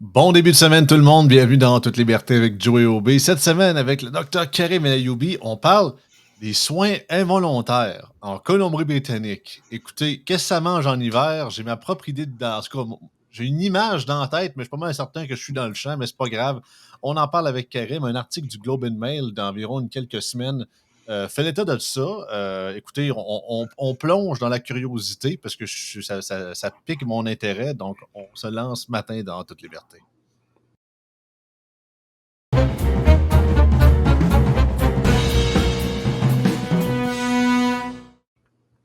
Bon début de semaine tout le monde, bienvenue dans Toute liberté avec Joey Aubé. Cette semaine avec le docteur Karim El-Ayoubi, on parle des soins involontaires en Colombie-Britannique. Écoutez, qu'est-ce que ça mange en hiver? J'ai ma propre idée dedans. En tout cas, j'ai une image dans la tête, mais je suis pas mal certain que je suis dans le champ, mais c'est pas grave. On en parle avec Karim, un article du Globe and Mail d'environ quelques semaines fait l'état de ça. Écoutez, on plonge dans la curiosité parce que ça pique mon intérêt, donc on se lance ce matin dans Toute liberté.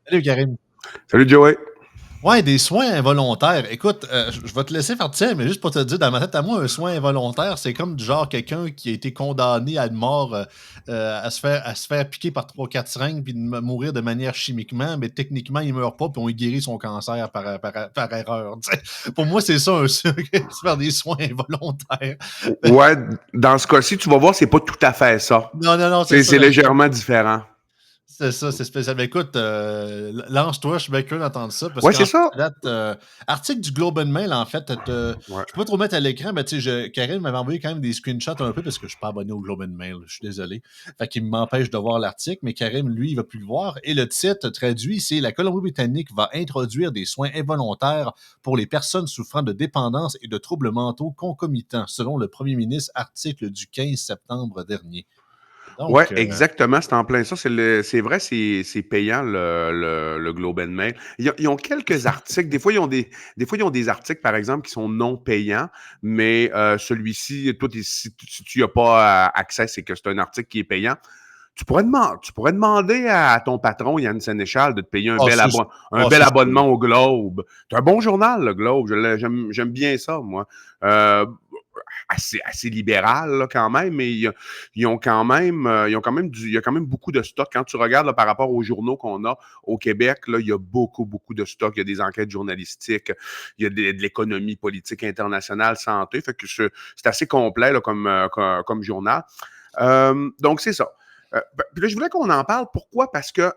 Salut Karim. Salut Joey. Ouais, des soins involontaires. Écoute, je vais te laisser faire tiens, mais juste pour te dire, dans ma tête à moi, un soin involontaire, c'est comme du genre quelqu'un qui a été condamné à une mort, à se faire piquer par 3-4 seringues puis de mourir de manière chimiquement, mais techniquement, il meurt pas, puis on lui guérit son cancer par erreur. Tu sais. Pour moi, c'est ça, se faire des soins involontaires. Ouais, dans ce cas-ci, tu vas voir, c'est pas tout à fait ça. Non, non, non, c'est ça. C'est légèrement différent. C'est ça, c'est spécial. Mais écoute, lance-toi, je suis bien curieux d'entendre ça. Parce Ouais, qu'en c'est fait, ça. article du Globe and Mail, en fait, je Ouais. peux pas trop mettre à l'écran, mais tu sais, Karine m'avait envoyé quand même des screenshots un peu parce que je suis pas abonné au Globe and Mail, je suis désolé. Fait qu'il m'empêche de voir l'article, mais Karim, lui, il va plus le voir. Et le titre traduit, c'est La Colombie-Britannique va introduire des soins involontaires pour les personnes souffrant de dépendance et de troubles mentaux concomitants, selon le premier ministre, article du 15 septembre dernier. Ouais, Donc, exactement, c'est en plein ça. C'est vrai, c'est payant le Globe and Mail. Ils ont quelques articles. Des fois, ils ont des articles, par exemple, qui sont non payants, mais celui-ci, toi, si tu n'y as pas accès, c'est que c'est un article qui est payant. Tu pourrais demander à ton patron, Yann Sénéchal, de te payer ah, ça, un bel ça, abonnement au Globe. C'est un bon journal, le Globe. J'aime bien ça, moi. Assez libéral là, quand même, mais ils ont quand même, il y a quand même beaucoup de stock. Quand tu regardes là, par rapport aux journaux qu'on a au Québec, là, il y a beaucoup de stock. Il y a des enquêtes journalistiques, il y a de l'économie politique internationale, santé. Fait que c'est assez complet là, comme journal. Donc, c'est ça. Puis là, je voulais qu'on en parle. Pourquoi? Parce que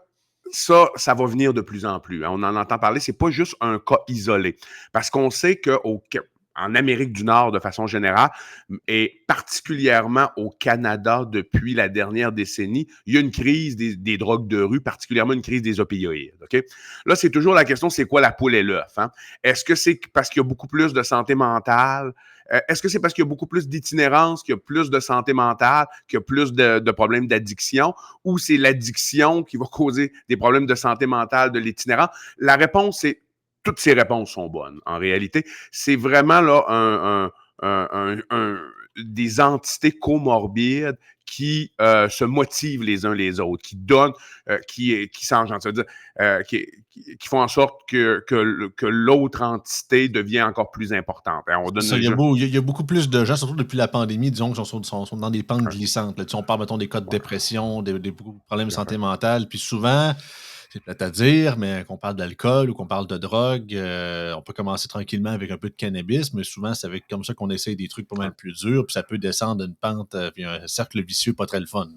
ça va venir de plus en plus. Hein. On en entend parler. C'est pas juste un cas isolé. Parce qu'on sait qu'en Amérique du Nord, de façon générale, et particulièrement au Canada depuis la dernière décennie, il y a une crise des drogues de rue, particulièrement une crise des opioïdes. Okay? Là, c'est toujours la question, c'est quoi la poule et l'œuf? Hein? Est-ce que c'est parce qu'il y a beaucoup plus de santé mentale? Est-ce que c'est parce qu'il y a beaucoup plus d'itinérance, qu'il y a plus de santé mentale, qu'il y a plus de problèmes d'addiction, ou c'est l'addiction qui va causer des problèmes de santé mentale, de l'itinérance? La réponse, c'est toutes ces réponses sont bonnes, en réalité. C'est vraiment là des entités comorbides qui se motivent les uns les autres, qui donnent, qui s'engendrent, c'est-à-dire qui font en sorte que l'autre entité devient encore plus importante. Hein, on donne ça, un jeu. il y a beaucoup plus de gens, surtout depuis la pandémie, disons, qui sont dans des pentes glissantes. Là. Tu sais, on parle, mettons, des cas de dépression, beaucoup de problèmes de santé mentale. Puis souvent, c'est peut-être à dire, mais qu'on parle d'alcool ou qu'on parle de drogue, on peut commencer tranquillement avec un peu de cannabis, mais souvent, c'est avec comme ça qu'on essaye des trucs pas mal plus durs, puis ça peut descendre une pente, puis un cercle vicieux pas très le fun.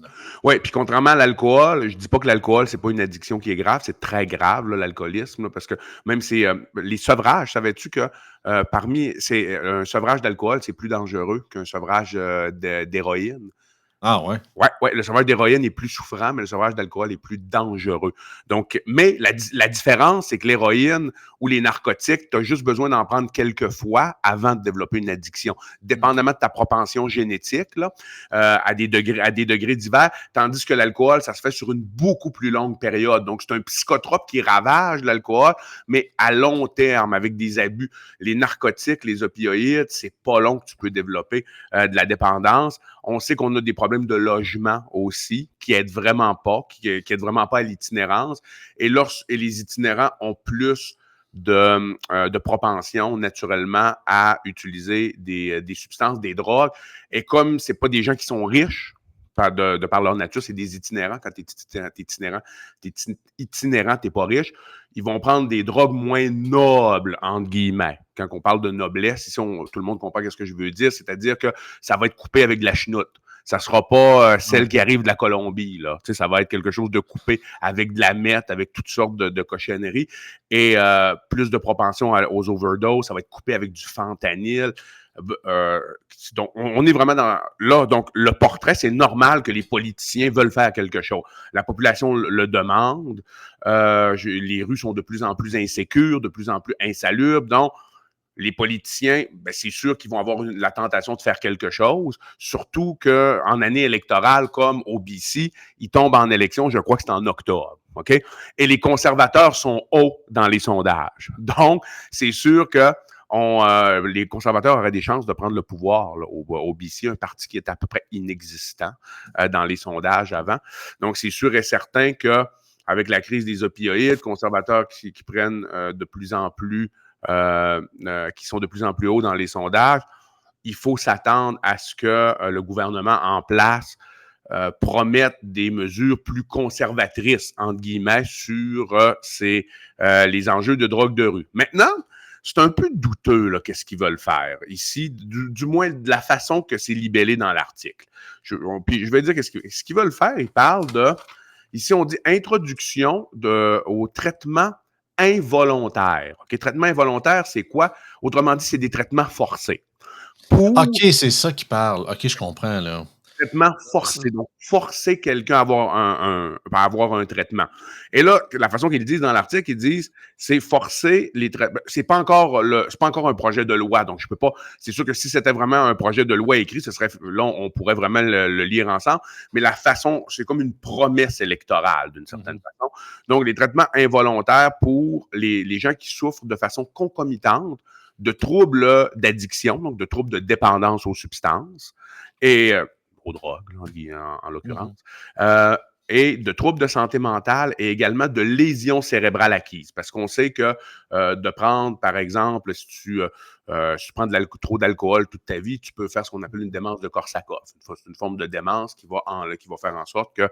Oui, puis contrairement à l'alcool, je dis pas que l'alcool, c'est pas une addiction qui est grave, c'est très grave, là, l'alcoolisme, là, parce que même c'est les sevrages, savais-tu que un sevrage d'alcool, c'est plus dangereux qu'un sevrage d'héroïne? Ah ouais? Ouais, le sevrage d'héroïne est plus souffrant, mais le sevrage d'alcool est plus dangereux. Donc, mais la différence, c'est que l'héroïne ou les narcotiques, tu as juste besoin d'en prendre quelques fois avant de développer une addiction, OK. dépendamment de ta propension génétique, là, à des degrés divers, tandis que l'alcool, ça se fait sur une beaucoup plus longue période. Donc, c'est un psychotrope qui ravage l'alcool, mais à long terme, avec des abus. Les narcotiques, les opioïdes, c'est pas long que tu peux développer de la dépendance. On sait qu'on a des problèmes de logement aussi qui aident vraiment pas, qui aident vraiment pas à l'itinérance. Et les itinérants ont plus de propension naturellement à utiliser des substances, des drogues. Et comme c'est pas des gens qui sont riches, de par leur nature, c'est des itinérants. Quand tu es itinérant, tu n'es pas riche. Ils vont prendre des drogues moins nobles, entre guillemets. Quand on parle de noblesse, ici, tout le monde comprend ce que je veux dire, c'est-à-dire que ça va être coupé avec de la chenoute. Ça sera pas celle Ouais. qui arrive de la Colombie, là. Tu sais, ça va être quelque chose de coupé avec de la meth, avec toutes sortes de cochonneries et plus de propension aux overdoses. Ça va être coupé avec du fentanyl. Donc, on est vraiment là. Donc, le portrait, c'est normal que les politiciens veulent faire quelque chose. La population le demande. Les rues sont de plus en plus insécures, de plus en plus insalubres. Donc, les politiciens, ben, c'est sûr qu'ils vont avoir la tentation de faire quelque chose, surtout qu'en année électorale, comme au BC, ils tombent en élection, je crois que c'est en octobre. OK? Et les conservateurs sont hauts dans les sondages. Donc, c'est sûr que les conservateurs auraient des chances de prendre le pouvoir là, au BC, un parti qui est à peu près inexistant dans les sondages avant. Donc, c'est sûr et certain que avec la crise des opioïdes, conservateurs qui prennent de plus en plus qui sont de plus en plus hauts dans les sondages, il faut s'attendre à ce que le gouvernement en place promette des mesures plus conservatrices, entre guillemets, sur les enjeux de drogue de rue. Maintenant, c'est un peu douteux, là, qu'est-ce qu'ils veulent faire ici, du moins de la façon que c'est libellé dans l'article. Puis je vais dire ce qu'ils veulent faire. Ils parlent ici on dit introduction au traitement involontaire. OK, traitement involontaire, c'est quoi? Autrement dit, c'est des traitements forcés. OK, c'est ça qui parle. OK, je comprends, là. Traitement forcé. Donc, forcer quelqu'un à avoir un traitement. Et là, la façon qu'ils disent dans l'article, ils disent, c'est forcer les traitements. C'est pas encore un projet de loi. Donc, je peux pas. C'est sûr que si c'était vraiment un projet de loi écrit, là, on pourrait vraiment le lire ensemble. Mais la façon, c'est comme une promesse électorale, d'une certaine façon. Donc, les traitements involontaires pour les gens qui souffrent de façon concomitante de troubles d'addiction, donc de troubles de dépendance aux substances. Et aux drogues, en l'occurrence, et de troubles de santé mentale et également de lésions cérébrales acquises. Parce qu'on sait que de prendre, par exemple, si tu prends trop d'alcool toute ta vie, tu peux faire ce qu'on appelle une démence de Korsakoff. C'est une forme de démence qui va faire en sorte que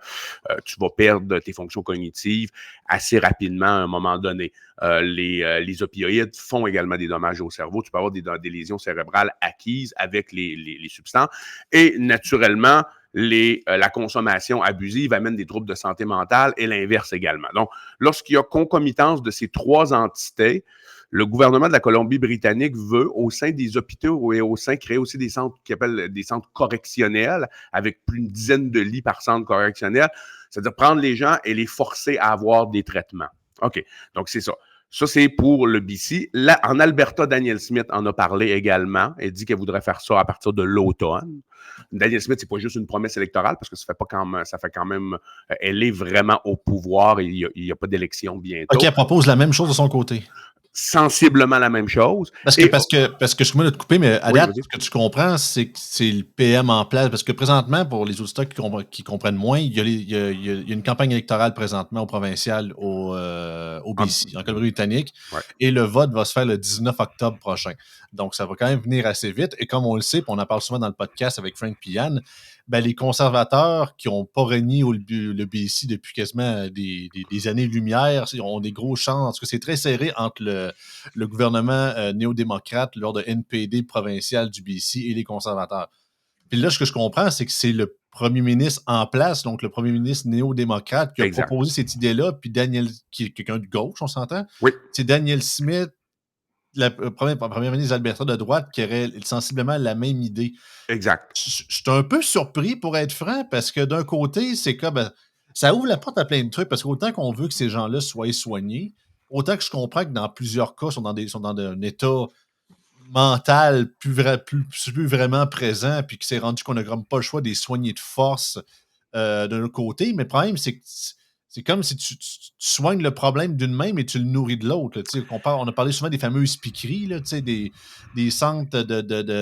tu vas perdre tes fonctions cognitives assez rapidement à un moment donné. Les opioïdes font également des dommages au cerveau. Tu peux avoir des lésions cérébrales acquises avec les substances. Et naturellement, la consommation abusive amène des troubles de santé mentale et l'inverse également. Donc, lorsqu'il y a concomitance de ces trois entités, le gouvernement de la Colombie-Britannique veut, au sein des hôpitaux et créer aussi des centres qu'ils appellent des centres correctionnels, avec plus d'une dizaine de lits par centre correctionnel, c'est-à-dire prendre les gens et les forcer à avoir des traitements. OK, donc c'est ça. Ça, c'est pour le BC. Là, en Alberta, Danielle Smith en a parlé également. Elle dit qu'elle voudrait faire ça à partir de l'automne. Danielle Smith, c'est pas juste une promesse électorale parce que ça fait quand même elle est vraiment au pouvoir et il n'y a pas d'élection bientôt. OK, elle propose la même chose de son côté. Sensiblement la même chose. Parce que je me de te couper, mais à date, vas-y. ce que tu comprends, c'est que c'est le PM en place. Parce que présentement, pour les auditeurs qui comprennent moins, il y a une campagne électorale présentement au provincial au BC, en Colombie-Britannique. Ouais. Et le vote va se faire le 19 octobre prochain. Donc, ça va quand même venir assez vite. Et comme on le sait, puis on en parle souvent dans le podcast avec Frank Pian, ben, les conservateurs qui n'ont pas régné le BC depuis quasiment des années-lumière ont des gros chances. Parce que c'est très serré entre le gouvernement néo-démocrate lors de NPD provincial du BC et les conservateurs. Puis là, ce que je comprends, c'est que c'est le premier ministre en place, donc le premier ministre néo-démocrate, qui a proposé cette idée-là, puis Daniel, qui est quelqu'un de gauche, on s'entend? Oui. C'est Daniel Smith, la première ministre d'Alberta de droite, qui aurait sensiblement la même idée. Exact. Je suis un peu surpris, pour être franc, parce que d'un côté, c'est comme... ça ouvre la porte à plein de trucs, parce qu'autant qu'on veut que ces gens-là soient soignés, autant que je comprends que dans plusieurs cas, ils sont dans un état mental plus vraiment présent, puis que c'est rendu qu'on n'a comme pas le choix de les soigner de force d'un autre côté. Mais le problème, c'est que c'est comme si tu soignes le problème d'une main, mais tu le nourris de l'autre. On a parlé souvent des fameuses piqueries, là, des centres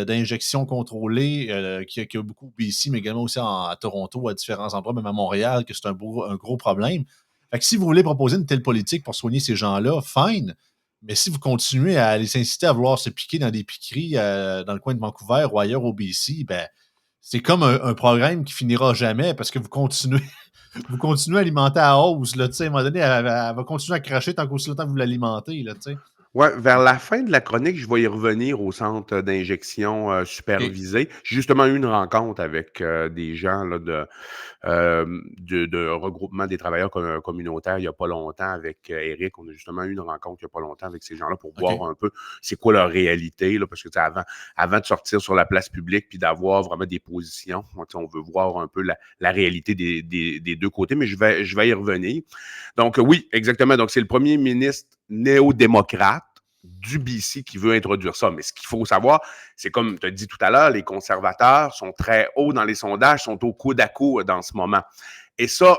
d'injection contrôlés qu'il y a beaucoup ici, mais également aussi à Toronto, à différents endroits, même à Montréal, que c'est un gros problème. Fait que si vous voulez proposer une telle politique pour soigner ces gens-là, fine. Mais si vous continuez à les inciter à vouloir se piquer dans des piqueries dans le coin de Vancouver ou ailleurs au BC, ben, c'est comme un programme qui finira jamais parce que vous continuez à alimenter à hausse. Là, à un moment donné, elle va continuer à cracher tant qu'aussi longtemps que vous l'alimentez. Là, Ouais, vers la fin de la chronique, je vais y revenir au centre d'injection OK. supervisé. J'ai justement eu une rencontre avec des gens là, de regroupement des travailleurs communautaires il n'y a pas longtemps avec Eric. On a justement eu une rencontre il n'y a pas longtemps avec ces gens-là pour voir OK. un peu c'est quoi leur réalité. Là, parce que avant de sortir sur la place publique puis d'avoir vraiment des positions, on veut voir un peu la réalité des deux côtés, mais je vais y revenir. Donc, oui, exactement. Donc, c'est le premier ministre néo-démocrate du BC qui veut introduire ça. Mais ce qu'il faut savoir, c'est comme tu as dit tout à l'heure, les conservateurs sont très hauts dans les sondages, sont au coude à coude dans ce moment. Et ça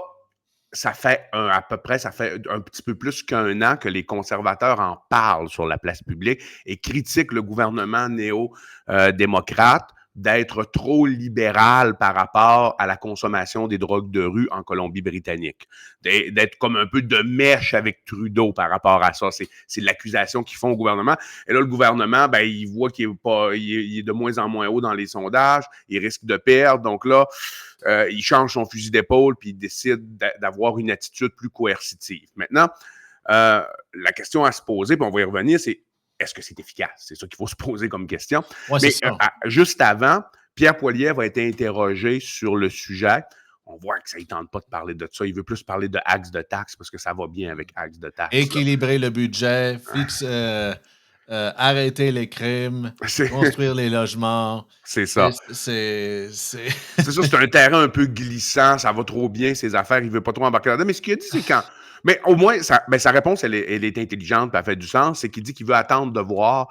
fait à peu près, ça fait un petit peu plus qu'un an que les conservateurs en parlent sur la place publique et critiquent le gouvernement néo-démocrate d'être trop libéral par rapport à la consommation des drogues de rue en Colombie-Britannique. D'être comme un peu de mèche avec Trudeau par rapport à ça. C'est l'accusation qu'ils font au gouvernement. Et là, le gouvernement, ben, il voit il est de moins en moins haut dans les sondages, il risque de perdre. Donc là, il change son fusil d'épaule puis il décide d'avoir une attitude plus coercitive. Maintenant, la question à se poser, puis on va y revenir, c'est est-ce que c'est efficace? C'est ça qu'il faut se poser comme question. Ouais, c'est Mais ça. juste avant, Pierre Poilievre a été interrogé sur le sujet. On voit que ça ne tente pas de parler de ça. Il veut plus parler de axe de taxe parce que ça va bien avec axe de taxe. Là. Équilibrer le budget, arrêter les crimes, construire les logements. C'est Mais ça. c'est C'est ça, c'est un terrain un peu glissant, ça va trop bien, ses affaires, il veut pas trop embarquer là-dedans. Mais ce qu'il a dit, c'est quand. Mais au moins, sa réponse, elle est intelligente, puis elle fait du sens. C'est qu'il dit qu'il veut attendre de voir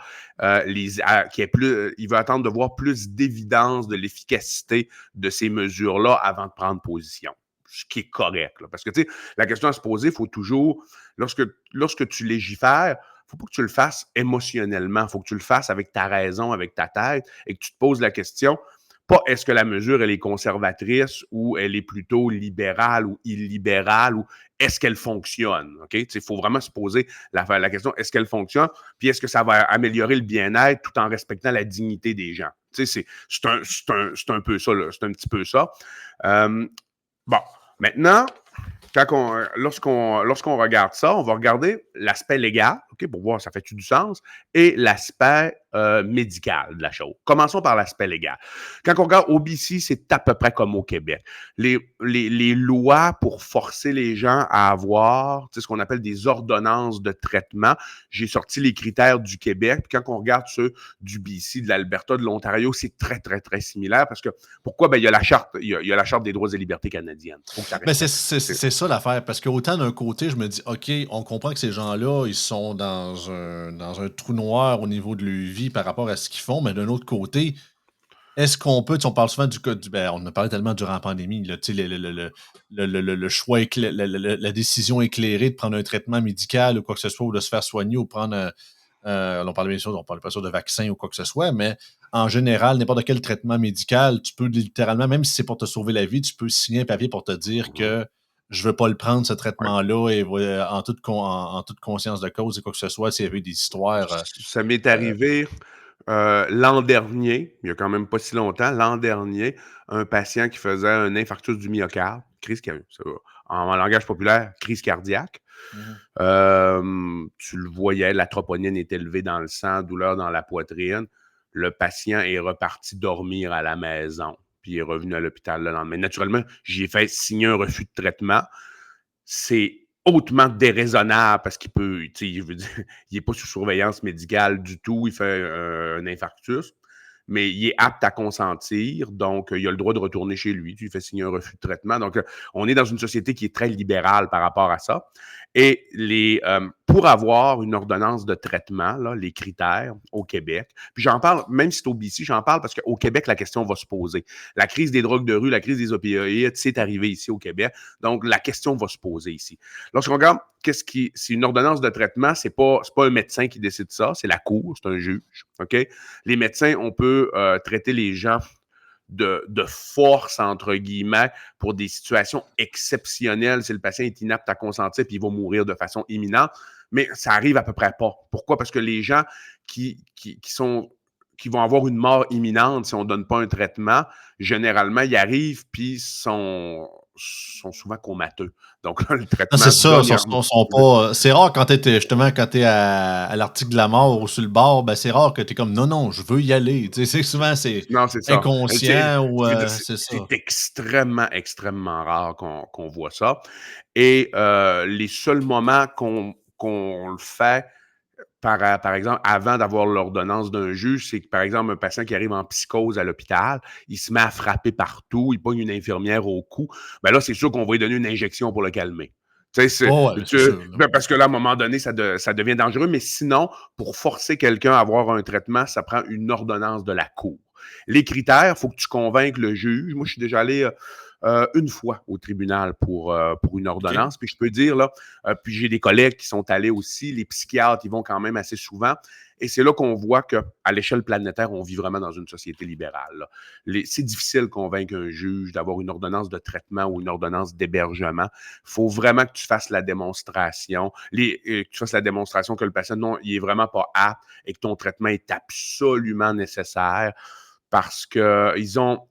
il veut attendre de voir plus d'évidence de l'efficacité de ces mesures-là avant de prendre position. Ce qui est correct. Là. Parce que, tu sais, la question à se poser, il faut toujours, lorsque tu légifères, il ne faut pas que tu le fasses émotionnellement. Il faut que tu le fasses avec ta raison, avec ta tête, et que tu te poses la question, pas est-ce que la mesure, elle est conservatrice ou elle est plutôt libérale ou illibérale ou est-ce qu'elle fonctionne? OK? Il faut vraiment se poser la question, est-ce qu'elle fonctionne? Puis est-ce que ça va améliorer le bien-être tout en respectant la dignité des gens? C'est un peu ça, là. C'est un petit peu ça. Bon, maintenant, lorsqu'on regarde ça, on va regarder l'aspect légal, OK, pour voir ça fait-tu du sens, et l'aspect médical de la chose. Commençons par l'aspect légal. Quand on regarde au BC, c'est à peu près comme au Québec. Les lois pour forcer les gens à avoir ce qu'on appelle des ordonnances de traitement, j'ai sorti les critères du Québec, puis quand on regarde ceux du BC, de l'Alberta, de l'Ontario, c'est très, très, très similaire parce que pourquoi? Ben, il y a la charte, il y a la charte des droits et libertés canadiennes. Il faut que ça mais respecte. c'est ça l'affaire, parce qu'autant d'un côté, je me dis, OK, on comprend que ces gens-là, ils sont dans un trou noir au niveau de leur vie par rapport à ce qu'ils font, mais d'un autre côté, est-ce qu'on peut, tu sais, on parle souvent du cas ben, on en a parlé tellement durant la pandémie, là, tu sais, le choix, la décision éclairée de prendre un traitement médical ou quoi que ce soit, ou de se faire soigner ou prendre on parle bien sûr, on parle pas sûr de vaccin ou quoi que ce soit, mais en général, n'importe quel traitement médical, tu peux littéralement, même si c'est pour te sauver la vie, tu peux signer un papier pour te dire Mhm. que je veux pas le prendre, ce Ouais. traitement-là, et en toute conscience de cause et quoi que ce soit, s'il y avait des histoires. Ça m'est Euh, arrivé l'an dernier, il y a quand même pas si longtemps, l'an dernier, un patient qui faisait un infarctus du myocarde, en langage populaire, crise cardiaque. mhm. Tu le voyais, la troponine est élevée dans le sang, douleur dans la poitrine. Le patient est reparti dormir à la maison, puis il est revenu à l'hôpital le lendemain. Naturellement, j'ai fait signer un refus de traitement. C'est hautement déraisonnable parce qu'il peut, tu sais, je veux dire, il n'est pas sous surveillance médicale du tout, il fait un infarctus, mais il est apte à consentir, donc il a le droit de retourner chez lui, tu lui fais signer un refus de traitement. Donc, on est dans une société qui est très libérale par rapport à ça. Et pour avoir une ordonnance de traitement, là, les critères au Québec, puis j'en parle, même si c'est au BC, j'en parle parce qu'au Québec, la question va se poser. La crise des drogues de rue, la crise des opioïdes, c'est arrivé ici au Québec. Donc, la question va se poser ici. Lorsqu'on regarde c'est une ordonnance de traitement, c'est pas un médecin qui décide ça, c'est la cour, c'est un juge. OK? Les médecins, on peut traiter les gens de force, entre guillemets, pour des situations exceptionnelles si le patient est inapte à consentir puis il va mourir de façon imminente. Mais ça arrive à peu près pas. Pourquoi? Parce que les gens qui vont avoir une mort imminente si on ne donne pas un traitement, généralement, ils arrivent puis sont souvent comateux. Donc là, le Non, traitement c'est se ça, donne. sont pas. C'est rare quand justement, quand t'es à l'article de la mort ou sur le bord, ben c'est rare que t'es comme non, non, je veux y aller. Tu sais, c'est souvent c'est Non, c'est ça. inconscient ou c'est ça. C'est extrêmement, extrêmement rare qu'on voit ça. Et les seuls moments qu'on le fait, par exemple, avant d'avoir l'ordonnance d'un juge, c'est que, par exemple, un patient qui arrive en psychose à l'hôpital, il se met à frapper partout, il pogne une infirmière au cou. Ben là, c'est sûr qu'on va lui donner une injection pour le calmer. Tu sais, Oh, ouais, c'est sûr. Là. parce que là, à un moment donné, ça devient dangereux. Mais sinon, pour forcer quelqu'un à avoir un traitement, ça prend une ordonnance de la cour. Les critères, il faut que tu convainques le juge. Moi, je suis déjà allé une fois au tribunal pour une OK. ordonnance. Puis je peux dire, là, puis j'ai des collègues qui sont allés aussi, les psychiatres, ils vont quand même assez souvent. Et c'est là qu'on voit qu'à l'échelle planétaire, on vit vraiment dans une société libérale. C'est difficile de convaincre un juge d'avoir une ordonnance de traitement ou une ordonnance d'hébergement. Il faut vraiment que tu fasses la démonstration, que tu fasses la démonstration que le patient, non, il est vraiment pas apte et que ton traitement est absolument nécessaire. Parce que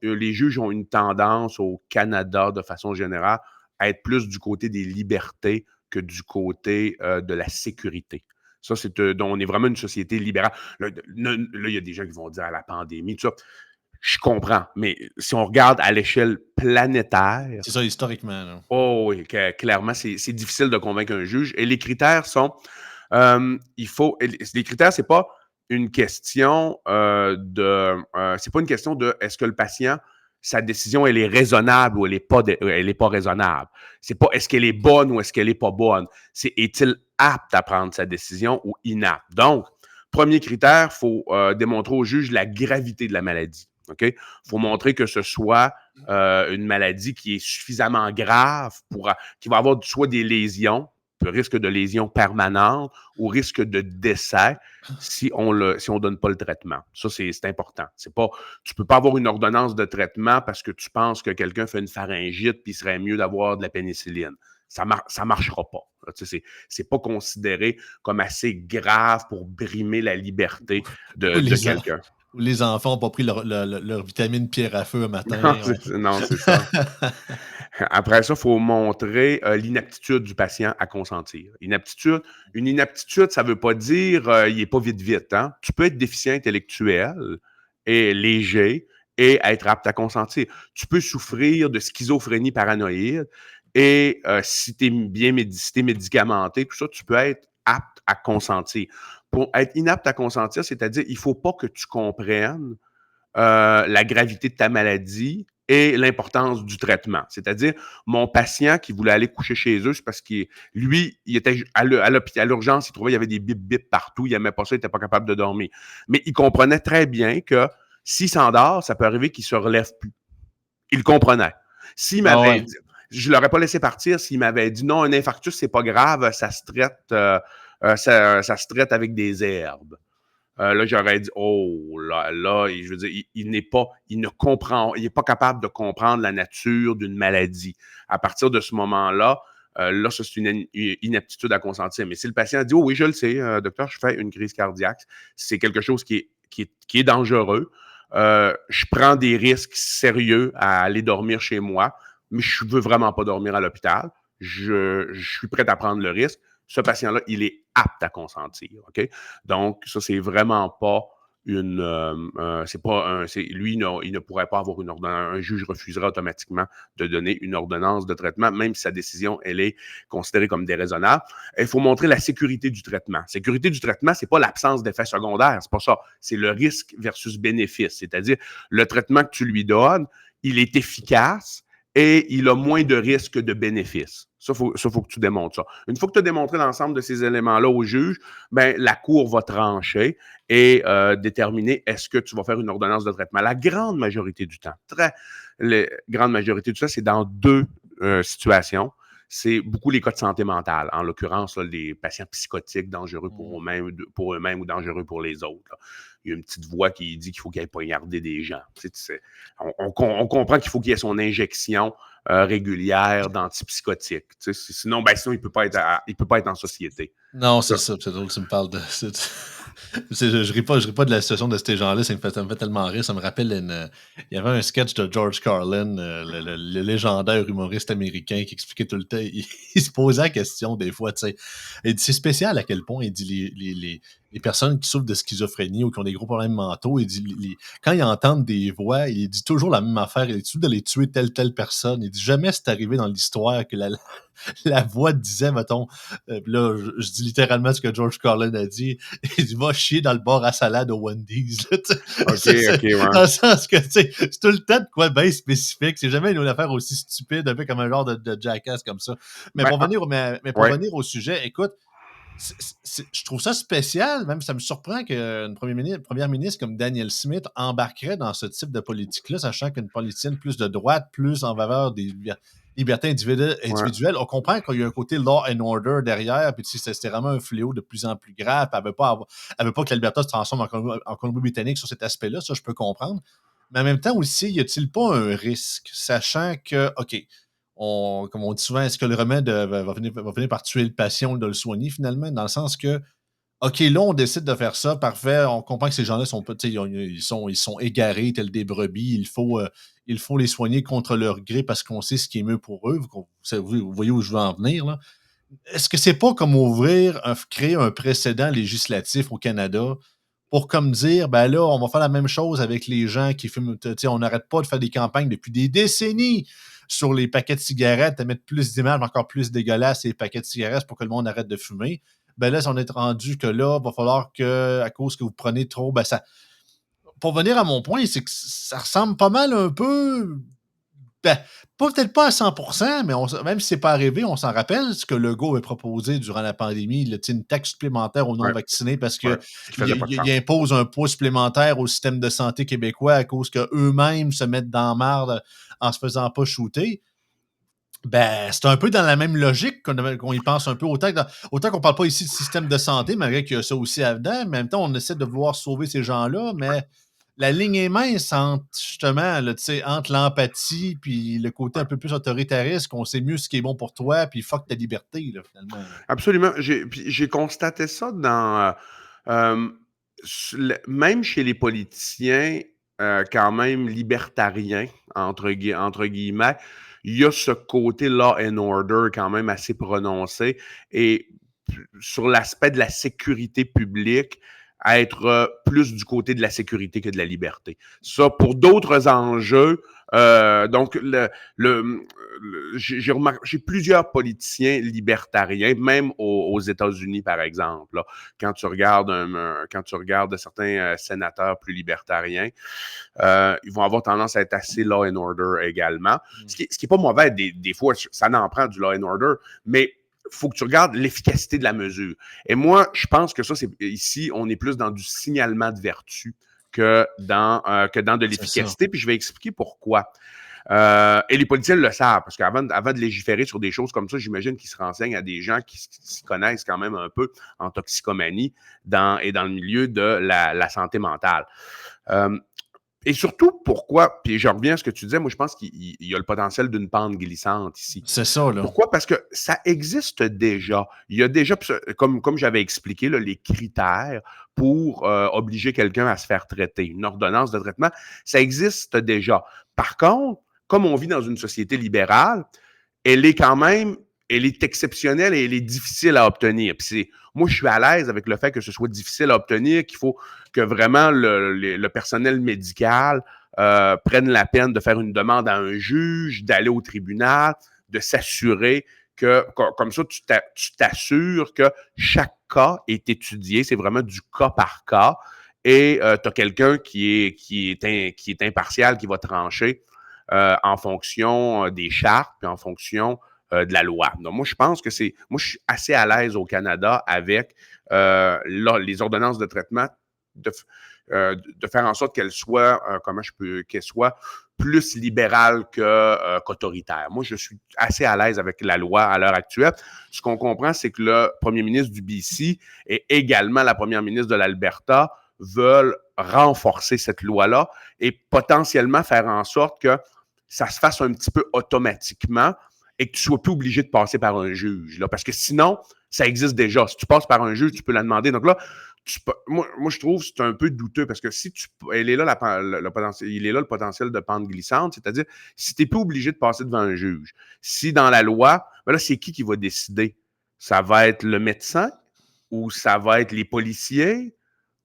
les juges ont une tendance au Canada, de façon générale, à être plus du côté des libertés que du côté de la sécurité. Ça, donc, on est vraiment une société libérale. Là, il y a des gens qui vont dire à la pandémie, tout ça. Je comprends, mais si on regarde à l'échelle planétaire, C'est ça, historiquement. Là. oh oui, clairement, c'est difficile de convaincre un juge. Et les critères sont, les critères, c'est pas une question c'est pas une question de est-ce que le patient, sa décision, elle est raisonnable ou elle est pas raisonnable. C'est pas est-ce qu'elle est bonne ou est-ce qu'elle est pas bonne. C'est est-il apte à prendre sa décision ou inapte. Donc, premier critère, il faut démontrer au juge la gravité de la maladie. OK? Il faut montrer que ce soit une maladie qui est suffisamment grave qui va avoir soit des lésions, risque de lésions permanentes ou risque de décès si on donne pas le traitement. Ça, c'est important. Tu peux pas avoir une ordonnance de traitement parce que tu penses que quelqu'un fait une pharyngite puis il serait mieux d'avoir de la pénicilline. Ça marchera pas. C'est pas considéré comme assez grave pour brimer la liberté Ou de quelqu'un. les enfants n'ont pas pris leur vitamine pierre à feu un matin. Non, c'est ça. Après ça, il faut montrer l'inaptitude du patient à consentir. Une inaptitude, ça ne veut pas dire il n'est pas vite. Hein? Tu peux être déficient intellectuel et léger et être apte à consentir. Tu peux souffrir de schizophrénie paranoïde et si tu es médicamenté, tout ça, tu peux être apte à consentir. Pour être inapte à consentir, c'est-à-dire il ne faut pas que tu comprennes la gravité de ta maladie et l'importance du traitement. C'est-à-dire, mon patient qui voulait aller coucher chez eux, c'est parce qu'il était à l'urgence, il trouvait qu'il y avait des bip-bip partout, il n'aimait pas ça, il n'était pas capable de dormir. Mais il comprenait très bien que s'il s'endort, ça peut arriver qu'il ne se relève plus. Il le comprenait. S'il Ah m'avait ouais. dit, je ne l'aurais pas laissé partir s'il m'avait dit non, un infarctus, c'est pas grave, ça se traite, ça se traite avec des herbes. Là, j'aurais dit, oh, là, je veux dire, il n'est pas capable de comprendre la nature d'une maladie. À partir de ce moment-là, là, ça, c'est une inaptitude à consentir. Mais si le patient dit, oh oui, je le sais, docteur, je fais une crise cardiaque, c'est quelque chose qui est dangereux. Je prends des risques sérieux à aller dormir chez moi, mais je ne veux vraiment pas dormir à l'hôpital. Je suis prêt à prendre le risque. Ce patient-là, il est apte à consentir. OK? Donc, ça, c'est vraiment pas lui, il ne pourrait pas avoir une ordonnance. Un juge refuserait automatiquement de donner une ordonnance de traitement, même si sa décision, elle est considérée comme déraisonnable. Il faut montrer la sécurité du traitement. Sécurité du traitement, c'est pas l'absence d'effets secondaires, c'est pas ça. C'est le risque versus bénéfice. C'est-à-dire, le traitement que tu lui donnes, il est efficace et il a moins de risques de bénéfices. Ça, faut que tu démontres ça. Une fois que tu as démontré l'ensemble de ces éléments-là au juge, ben, la Cour va trancher et déterminer est-ce que tu vas faire une ordonnance de traitement. La grande majorité du temps, grande majorité du temps, c'est dans deux situations. C'est beaucoup les cas de santé mentale. En l'occurrence, là, les patients psychotiques dangereux pour eux-mêmes ou dangereux pour les autres. Là. Il y a une petite voix qui dit qu'il faut qu'il aille poignarder des gens. On comprend qu'il faut qu'il y ait son injection régulière d'antipsychotiques. Sinon, il ne peut pas être en société. Non, c'est ça. C'est drôle, tu me parles de. Je ris pas de la situation de ces gens-là, ça me fait tellement rire. Ça me rappelle il y avait un sketch de George Carlin, le légendaire humoriste américain qui expliquait tout le temps. Il se posait la question des fois, tu sais. Il dit, c'est spécial à quel point il dit les personnes qui souffrent de schizophrénie ou qui ont des gros problèmes mentaux, il dit quand ils entendent des voix, il dit toujours la même affaire. Il dit d'aller tuer telle personne. Il dit jamais c'est arrivé dans l'histoire que la voix disait, mettons, là, je dis littéralement ce que George Carlin a dit. Il dit, va chier dans le bar à salade au Wendy's. Là, OK, OK, ouais. dans le sens que, tu sais, c'est tout le temps de quoi bien spécifique. C'est jamais une affaire aussi stupide, un peu comme un genre de jackass comme ça. Mais Ben, pour ouais, venir au sujet, écoute, je trouve ça spécial, même ça me surprend qu'une première ministre comme Danielle Smith embarquerait dans ce type de politique-là, sachant qu'une politicienne plus de droite, plus en faveur des libertés ouais. individuelles. On comprend qu'il y a un côté law and order derrière, puis tu sais, c'était vraiment un fléau de plus en plus grave. Elle veut pas que l'Alberta se transforme en Colombie-Britannique sur cet aspect-là, ça je peux comprendre. Mais en même temps aussi, y a-t-il pas un risque, sachant que, OK, comme on dit souvent, est-ce que le remède va finir par tuer le patient ou de le soigner finalement? Dans le sens que, OK, là, on décide de faire ça, parfait. On comprend que ces gens-là sont pas, tu sais, ils sont égarés, tels des brebis. Il faut les soigner contre leur gré parce qu'on sait ce qui est mieux pour eux. Vous voyez où je veux en venir, là. Est-ce que c'est pas comme créer un précédent législatif au Canada pour comme dire, ben là, on va faire la même chose avec les gens qui fument. Tu sais, on n'arrête pas de faire des campagnes depuis des décennies sur les paquets de cigarettes, à mettre plus d'images encore plus dégueulasses sur les paquets de cigarettes pour que le monde arrête de fumer. Ben là, si on est rendu que là, il va falloir que, à cause que vous prenez trop, ben ça. Pour venir à mon point, c'est que ça ressemble pas mal un peu. Ben, peut-être pas à 100%, mais même si c'est pas arrivé, on s'en rappelle ce que Legault avait proposé durant la pandémie, là, tu sais, une taxe supplémentaire aux Ouais, non-vaccinés parce ouais. que Ce qui faisait pas de il sens. impose un poids supplémentaire au système de santé québécois à cause qu'eux-mêmes se mettent dans la marde en se faisant pas shooter. Ben, c'est un peu dans la même logique qu'on y pense un peu. Autant qu'on parle pas ici de système de santé, malgré qu'il y a ça aussi là-dedans, mais en même temps, on essaie de vouloir sauver ces gens-là, mais la ligne est mince entre, justement, là, tu sais, entre l'empathie puis le côté un peu plus autoritariste, qu'on sait mieux ce qui est bon pour toi, puis fuck ta liberté, là, finalement. Là. Absolument. J'ai constaté ça dans, même chez les politiciens, quand même libertariens, entre guillemets, il y a ce côté law and order quand même assez prononcé. Et sur l'aspect de la sécurité publique, être plus du côté de la sécurité que de la liberté. Ça, pour d'autres enjeux, donc j'ai plusieurs politiciens libertariens, même aux États-Unis, par exemple. Là, quand tu regardes certains sénateurs plus libertariens, ils vont avoir tendance à être assez law and order également. Ce qui est pas mauvais, des fois, ça n'en prend du law and order, mais il faut que tu regardes l'efficacité de la mesure. Et moi, je pense que ça, c'est ici, on est plus dans du signalement de vertu que dans de l'efficacité. Puis je vais expliquer pourquoi. Et les politiciens le savent, parce qu'avant de légiférer sur des choses comme ça, j'imagine qu'ils se renseignent à des gens qui s'y connaissent quand même un peu en toxicomanie et dans le milieu de la santé mentale. Et surtout, pourquoi, puis je reviens à ce que tu disais, moi je pense qu'il y a le potentiel d'une pente glissante ici. C'est ça, là. Pourquoi? Parce que ça existe déjà. Il y a déjà, comme j'avais expliqué, là, les critères pour obliger quelqu'un à se faire traiter, une ordonnance de traitement, ça existe déjà. Par contre, comme on vit dans une société libérale, elle est exceptionnelle et elle est difficile à obtenir. Puis moi, je suis à l'aise avec le fait que ce soit difficile à obtenir, qu'il faut que vraiment le personnel médical prenne la peine de faire une demande à un juge, d'aller au tribunal, de s'assurer que, comme ça, tu t'assures que chaque cas est étudié. C'est vraiment du cas par cas. Et tu as quelqu'un qui est impartial, qui va trancher en fonction des chartes, puis en fonction de la loi. Donc, moi, je pense que moi, je suis assez à l'aise au Canada avec les ordonnances de traitement de faire en sorte qu'elles soient, qu'elles soient plus libérales qu'autoritaires. Moi, je suis assez à l'aise avec la loi à l'heure actuelle. Ce qu'on comprend, c'est que le premier ministre du BC et également la première ministre de l'Alberta veulent renforcer cette loi-là et potentiellement faire en sorte que ça se fasse un petit peu automatiquement et que tu ne sois plus obligé de passer par un juge. Là, parce que sinon, ça existe déjà. Si tu passes par un juge, tu peux la demander. Donc là, Moi, je trouve que c'est un peu douteux parce que si elle est là, le potentiel, il est là le potentiel de pente glissante, c'est-à-dire si tu n'es pas obligé de passer devant un juge, si dans la loi, ben là, c'est qui va décider? Ça va être le médecin ou ça va être les policiers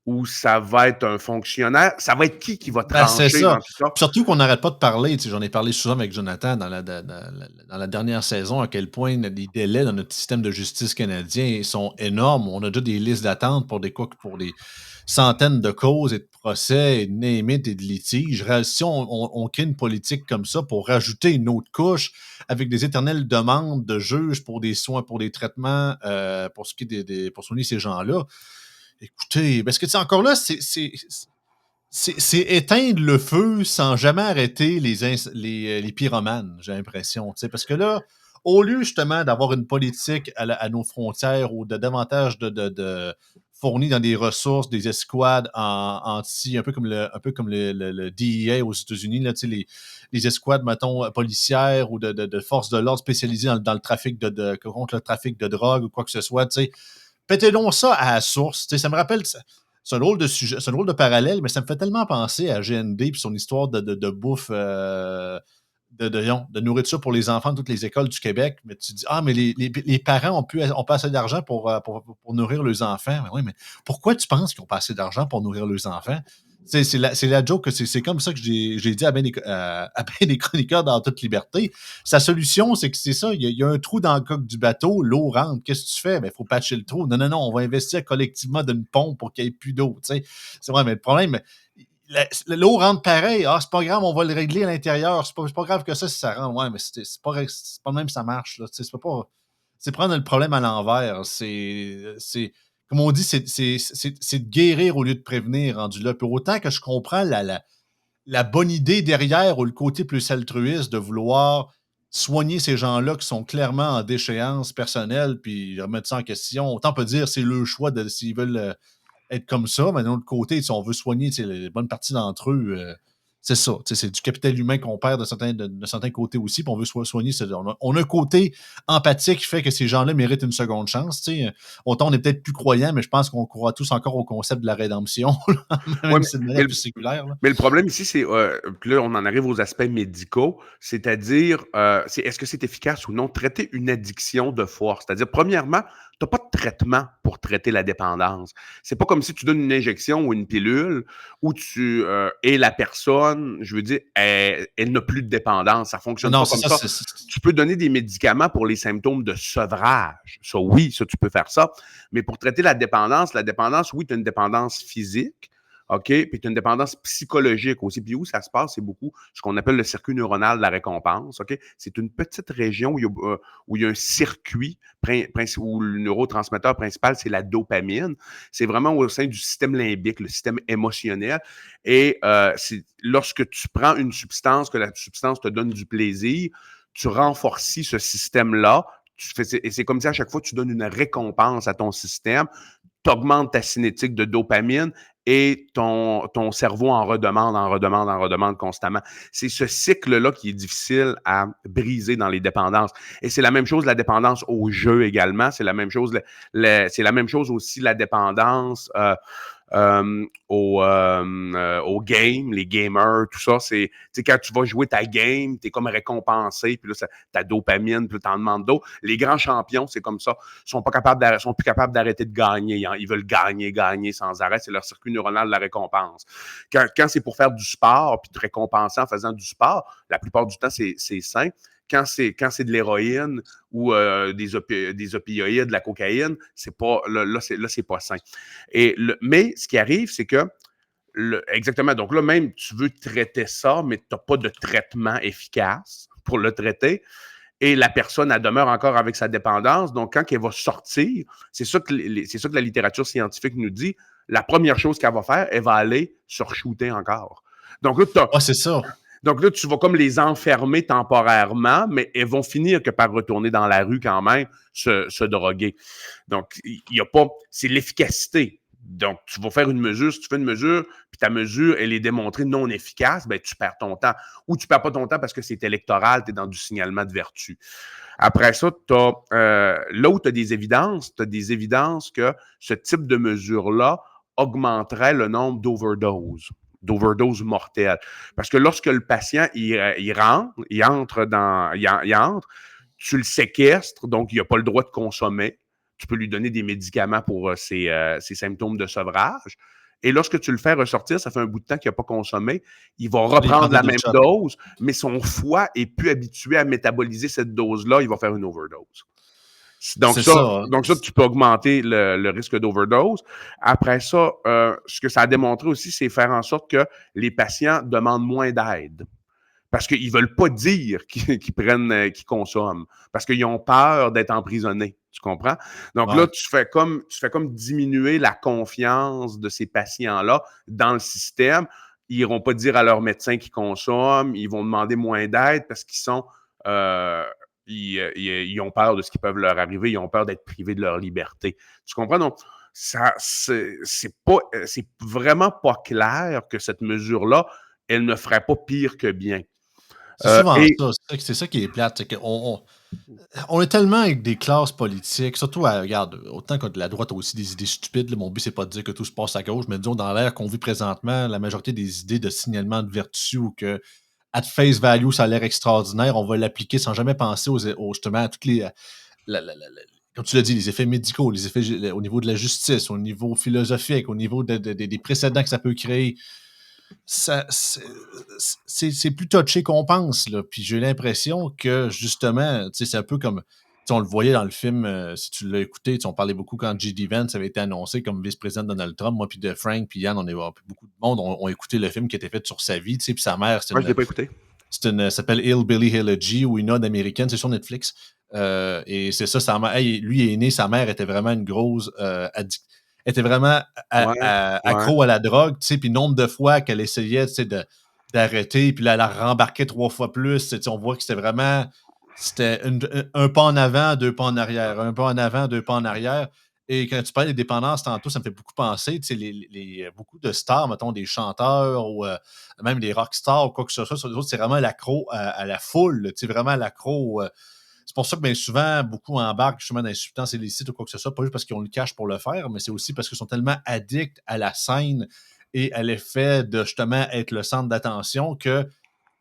ou ça va être un fonctionnaire? Ça va être qui va Ben, c'est trancher ça. dans tout ça? Surtout qu'on n'arrête pas de parler. J'en ai parlé souvent avec Jonathan dans la dernière saison, à quel point les délais dans notre système de justice canadien sont énormes. On a déjà des listes d'attente pour pour des centaines de causes et de procès et de name it et de litiges. Si on crée une politique comme ça pour rajouter une autre couche avec des éternelles demandes de juges pour des soins, pour des traitements, pour ce qui est pour soigner ces gens-là, écoutez, parce que encore là, c'est éteindre le feu sans jamais arrêter les pyromanes, j'ai l'impression. Parce que là, au lieu justement d'avoir une politique à nos frontières ou de davantage de fournir dans des ressources, des escouades un peu comme le DEA aux États-Unis, là, les escouades, mettons, policières ou de forces de l'ordre spécialisées dans le trafic contre le trafic de drogue ou quoi que ce soit, pétez donc ça à la source. Ça me rappelle, c'est un drôle de sujet, c'est un drôle de parallèle, mais ça me fait tellement penser à GND et son histoire de bouffe, de nourriture pour les enfants de toutes les écoles du Québec. Mais tu dis, ah, mais les parents ont pas assez d'argent pour nourrir leurs enfants. Mais oui, mais pourquoi tu penses qu'ils n'ont pas assez d'argent pour nourrir leurs enfants? C'est la joke, c'est comme ça que j'ai dit à ben des chroniqueurs dans toute liberté. Sa solution, c'est que c'est ça, il y a un trou dans le coque du bateau, l'eau rentre, qu'est-ce que tu fais? Ben, il faut patcher le trou. Non, non, non, on va investir collectivement d'une pompe pour qu'il n'y ait plus d'eau. C'est vrai, mais le problème, l'eau rentre pareil. Ah, c'est pas grave, on va le régler à l'intérieur. C'est pas grave que ça si ça rentre. Ouais, mais c'est pas le même ça marche. Là. C'est prendre le problème à l'envers. Comme on dit, c'est de guérir au lieu de prévenir rendu là. Puis autant que je comprends la bonne idée derrière ou le côté plus altruiste de vouloir soigner ces gens-là qui sont clairement en déchéance personnelle puis remettre ça en question. Autant peut dire c'est le choix de s'ils veulent être comme ça, mais d'un autre côté, si on veut soigner les bonnes parties d'entre eux, c'est ça. C'est du capital humain qu'on perd de certains côtés aussi, puis on veut soigner. On a un côté empathique qui fait que ces gens-là méritent une seconde chance. Autant on est peut-être plus croyants, mais je pense qu'on croit tous encore au concept de la rédemption, Ouais, même si c'est de manière plus séculaire. Là. mais le problème ici, c'est puis là, on en arrive aux aspects médicaux, c'est-à-dire, est-ce que c'est efficace ou non traiter une addiction de force? C'est-à-dire, premièrement, tu n'as pas de traitement pour traiter la dépendance. C'est pas comme si tu donnes une injection ou une pilule où et la personne, je veux dire, elle n'a plus de dépendance. Ça fonctionne Non, pas c'est comme ça. ça. Tu peux donner des médicaments pour les symptômes de sevrage. Ça, oui, ça, tu peux faire ça. Mais pour traiter la dépendance, oui, tu as une dépendance physique. OK? Puis tu as une dépendance psychologique aussi. Puis où ça se passe, c'est beaucoup ce qu'on appelle le circuit neuronal de la récompense. OK? C'est une petite région où il y a un circuit où le neurotransmetteur principal, c'est la dopamine. C'est vraiment au sein du système limbique, le système émotionnel. Et lorsque tu prends une substance, que la substance te donne du plaisir, tu renforces ce système-là. Et c'est comme si à chaque fois, tu donnes une récompense à ton système, tu augmentes ta cinétique de dopamine et ton cerveau en redemande constamment. C'est ce cycle-là qui est difficile à briser dans les dépendances. Et c'est la même chose, la dépendance au jeu également. C'est la même chose, c'est la même chose aussi, la dépendance au game, les gamers, tout ça. C'est quand tu vas jouer ta game, tu es comme récompensé, puis là, ta dopamine, puis t'en demandes d'autres. Les grands champions, c'est comme ça. Sont plus capables d'arrêter de gagner. Ils veulent gagner sans arrêt. C'est leur circuit neuronal de la récompense. Quand c'est pour faire du sport, puis te récompenser en faisant du sport, la plupart du temps, c'est sain. Quand c'est de l'héroïne ou des opioïdes, de la cocaïne, c'est pas là c'est pas sain. Mais ce qui arrive, c'est que exactement, donc là même tu veux traiter ça, mais tu n'as pas de traitement efficace pour le traiter. Et la personne, elle demeure encore avec sa dépendance. Donc, quand elle va sortir, c'est ça que la littérature scientifique nous dit, la première chose qu'elle va faire, elle va aller se re-shooter encore. Donc là, c'est ça. Donc là, tu vas comme les enfermer temporairement, mais elles vont finir que par retourner dans la rue quand même, se droguer. Donc, il y a pas... C'est l'efficacité Donc, tu vas faire une mesure. Si tu fais une mesure, puis ta mesure, elle est démontrée non efficace, ben, tu perds ton temps. Ou tu perds pas ton temps parce que c'est électoral, tu es dans du signalement de vertu. Après ça, là où tu as des évidences que ce type de mesure-là augmenterait le nombre d'overdoses mortelles. Parce que lorsque le patient, il entre, tu le séquestres, donc il n'a pas le droit de consommer. Tu peux lui donner des médicaments pour ses symptômes de sevrage. Et lorsque tu le fais ressortir, ça fait un bout de temps qu'il n'a pas consommé, il va Il prend reprendre des la deux même shots. dose, mais son foie est plus habitué à métaboliser cette dose-là, il va faire une overdose. Donc C'est ça. donc ça, tu peux augmenter le risque d'overdose. Après ça, ce que ça a démontré aussi, c'est faire en sorte que les patients demandent moins d'aide. Parce qu'ils ne veulent pas dire qu'ils consomment. Parce qu'ils ont peur d'être emprisonnés. Tu comprends? Donc là, Ouais. tu fais comme diminuer la confiance de ces patients-là dans le système. Ils n'iront pas dire à leur médecin qu'ils consomment. Ils vont demander moins d'aide parce qu'ils sont. Ils ont peur de ce qui peut leur arriver. Ils ont peur d'être privés de leur liberté. Tu comprends? Donc, c'est vraiment pas clair que cette mesure-là, elle ne ferait pas pire que bien. C'est souvent Et ça. C'est ça qui est plate. C'est on est tellement avec des classes politiques, surtout, regarde, autant que la droite a aussi des idées stupides. Là, mon but, c'est pas de dire que tout se passe à gauche, mais disons, dans l'ère qu'on vit présentement, la majorité des idées de signalement de vertu ou que, at face value, ça a l'air extraordinaire, on va l'appliquer sans jamais penser justement à toutes les. Comme tu l'as dit, les effets médicaux, les effets au niveau de la justice, au niveau philosophique, au niveau des précédents que ça peut créer. C'est plus touché qu'on pense, là. Puis j'ai l'impression que, justement, c'est un peu comme, on le voyait dans le film, si tu l'as écouté, on parlait beaucoup quand J.D. Vance avait été annoncé comme vice-président de Donald Trump. Moi, puis de Frank, puis Yann, beaucoup de monde ont écouté le film qui était fait sur sa vie, puis sa mère, moi, je ne l'ai pas écouté. ça s'appelle Hillbilly Elegy ou une ode américaine, c'est sur Netflix. Et c'est ça, sa mère, lui est né, sa mère était vraiment une grosse était vraiment Ouais, ouais. accro à la drogue, tu sais, puis nombre de fois qu'elle essayait, tu sais, d'arrêter, puis là, elle la rembarquait 3 fois plus, tu sais, on voit que c'était un pas en avant, 2 pas en arrière, un pas en avant, 2 pas en arrière. Et quand tu parles des dépendances tantôt, ça me fait beaucoup penser, tu sais, beaucoup de stars, mettons, des chanteurs ou même des rockstars ou quoi que ce soit, sur les autres, c'est vraiment l'accro à la foule, tu sais, vraiment l'accro. C'est pour ça que bien souvent, beaucoup embarquent justement dans les substances illicites ou quoi que ce soit, pas juste parce qu'ils ont le cash pour le faire, mais c'est aussi parce qu'ils sont tellement addicts à la scène et à l'effet de justement être le centre d'attention qu'ils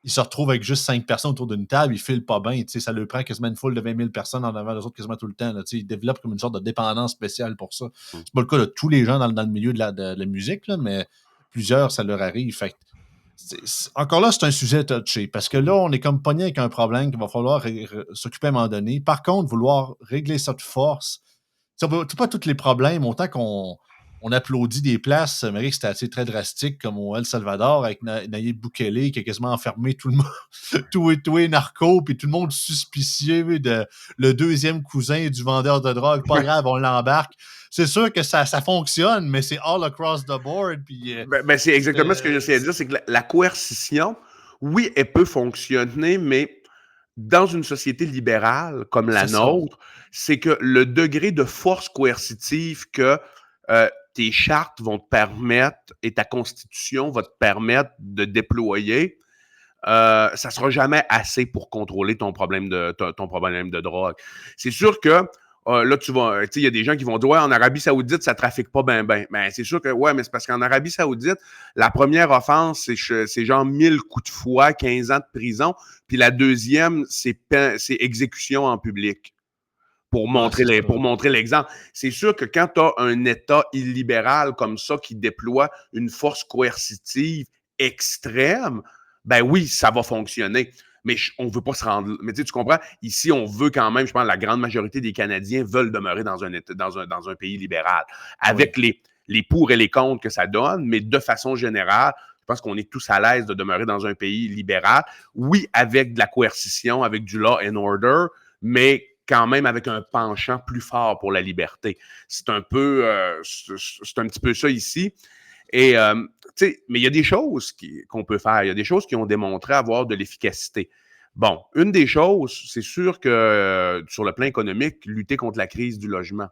se retrouvent avec juste 5 personnes autour d'une table, ils filent pas bien. Ça leur prend quasiment une foule de 20 000 personnes en avant des autres quasiment tout le temps. Là, ils développent comme une sorte de dépendance spéciale pour ça. Mm. C'est pas le cas de tous les gens dans le milieu de la musique, là, mais plusieurs, ça leur arrive. Fait encore là, c'est un sujet touché parce que là, on est comme pogné avec un problème qu'il va falloir s'occuper à un moment donné. Par contre, vouloir régler ça de force, c'est pas tous les problèmes, autant qu'on applaudit des places, mais c'était assez très drastique, comme au El Salvador, avec Nayib Bukele, qui a quasiment enfermé tout le monde, tous les narcos, puis tout le monde suspicieux de le deuxième cousin du vendeur de drogue. Pas grave, on l'embarque. C'est sûr que ça fonctionne, mais c'est all across the board. Puis, C'est exactement ce que j'essaie de dire, c'est que la coercition, oui, elle peut fonctionner, mais dans une société libérale comme la c'est ça. nôtre, c'est que le degré de force coercitive que tes chartes vont te permettre et ta constitution va te permettre de déployer, ça ne sera jamais assez pour contrôler ton problème de drogue. C'est sûr que là, il y a des gens qui vont dire, ouais, en Arabie Saoudite, ça trafique pas bien, bien. Ben, c'est sûr que, ouais, mais c'est parce qu'en Arabie Saoudite, la première offense, c'est genre 1000 coups de fouet, 15 ans de prison. Puis la deuxième, c'est exécution en public. Pour Ouais, c'est ça. montrer l'exemple. C'est sûr que quand tu as un État illibéral comme ça qui déploie une force coercitive extrême, ben oui, ça va fonctionner. Mais on ne veut pas se rendre. Mais tu comprends? Ici, on veut quand même, je pense, la grande majorité des Canadiens veulent demeurer dans un pays libéral. Avec Oui. les pour et les contre que ça donne, mais de façon générale, je pense qu'on est tous à l'aise de demeurer dans un pays libéral. Oui, avec de la coercition, avec du law and order, mais quand même avec un penchant plus fort pour la liberté. C'est un peu, c'est un petit peu ça ici. Et, mais il y a des choses qu'on peut faire. Il y a des choses qui ont démontré avoir de l'efficacité. Bon, une des choses, c'est sûr que sur le plan économique, lutter contre la crise du logement.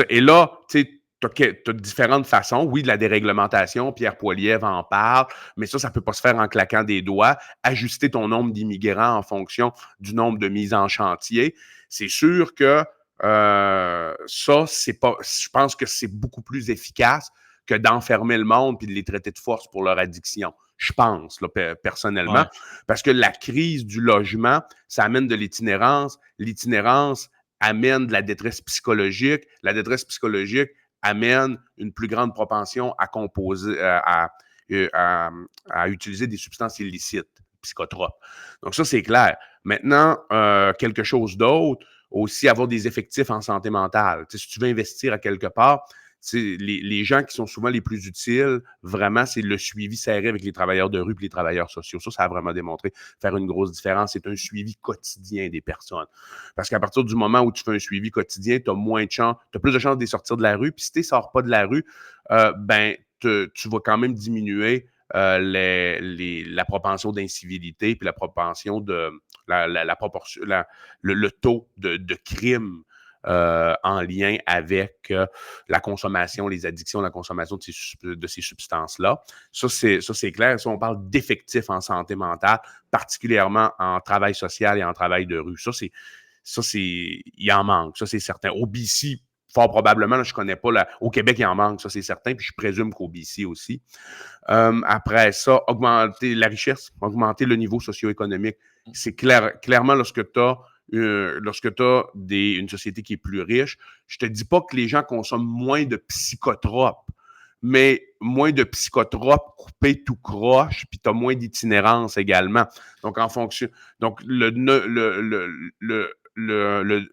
Et là, tu sais, tu as différentes façons. Oui, de la déréglementation, Pierre Poilievre en parle, mais ça ne peut pas se faire en claquant des doigts. Ajuster ton nombre d'immigrants en fonction du nombre de mises en chantier. C'est sûr que ça, c'est pas. Je pense que c'est beaucoup plus efficace que d'enfermer le monde puis de les traiter de force pour leur addiction. Je pense, là, personnellement, Ouais. parce que la crise du logement, ça amène de l'itinérance. L'itinérance amène de la détresse psychologique. La détresse psychologique amène une plus grande propension à composer, à utiliser des substances illicites, psychotropes. Donc ça, c'est clair. Maintenant, quelque chose d'autre, aussi avoir des effectifs en santé mentale. Tu sais, si tu veux investir à quelque part, les gens qui sont souvent les plus utiles, vraiment, c'est le suivi serré avec les travailleurs de rue et les travailleurs sociaux. Ça a vraiment démontré faire une grosse différence. C'est un suivi quotidien des personnes. Parce qu'à partir du moment où tu fais un suivi quotidien, tu as moins de chances, tu as plus de chances de sortir de la rue. Puis si tu ne sors pas de la rue, ben, tu vas quand même diminuer la propension d'incivilité puis la propension de la proportion, le taux de crime en lien avec la consommation, les addictions, la consommation de ces substances-là. Ça, c'est clair. Ça, on parle d'effectifs en santé mentale, particulièrement en travail social et en travail de rue. Il en manque. Ça, c'est certain. Au BC, fort probablement, là, je ne connais pas. Au Québec, il en manque, ça, c'est certain. Puis je présume qu'au BC aussi. Après ça, augmenter la richesse, augmenter le niveau socio-économique. C'est clairement lorsque tu as une société qui est plus riche, je te dis pas que les gens consomment moins de psychotropes, mais moins de psychotropes coupés tout croche, puis tu as moins d'itinérance également. Donc, en fonction. Donc, le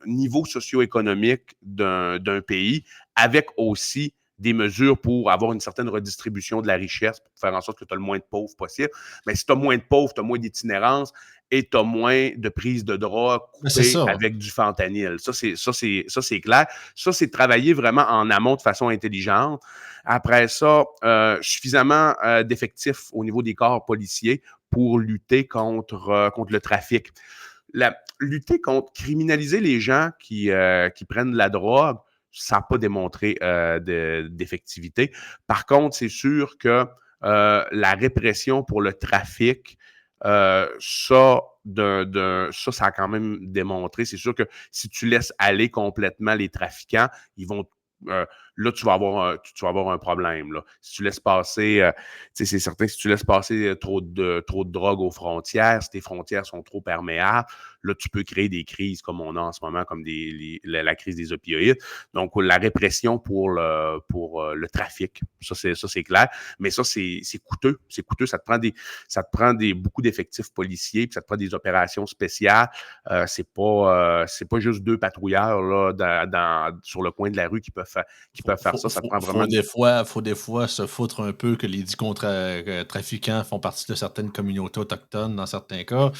niveau socio-économique d'un pays, avec aussi des mesures pour avoir une certaine redistribution de la richesse, pour faire en sorte que tu as le moins de pauvres possible. Mais si tu as moins de pauvres, tu as moins d'itinérance et tu as moins de prise de drogue Mais c'est coupée ça. avec du fentanyl. Ça, c'est clair. Ça, c'est travailler vraiment en amont de façon intelligente. Après ça, suffisamment d'effectifs au niveau des corps policiers pour lutter contre le trafic. Lutter contre, criminaliser les gens qui prennent de la drogue, ça n'a pas démontré d'effectivité. Par contre, c'est sûr que la répression pour le trafic, ça a quand même démontré. C'est sûr que si tu laisses aller complètement les trafiquants, ils vont là, tu vas avoir un problème. Là. Si tu laisses passer, c'est certain, si tu laisses passer trop de drogue aux frontières, si tes frontières sont trop perméables, là, tu peux créer des crises comme on a en ce moment, comme la crise des opioïdes. Donc, la répression pour le trafic, ça, c'est clair. Mais ça, c'est coûteux. C'est coûteux. Ça te prend beaucoup d'effectifs policiers, puis ça te prend des opérations spéciales. C'est pas juste 2 patrouilleurs là, sur le coin de la rue qui peuvent faire ça. Ça te prend vraiment Faut des fois se foutre un peu que les dits trafiquants font partie de certaines communautés autochtones dans certains cas.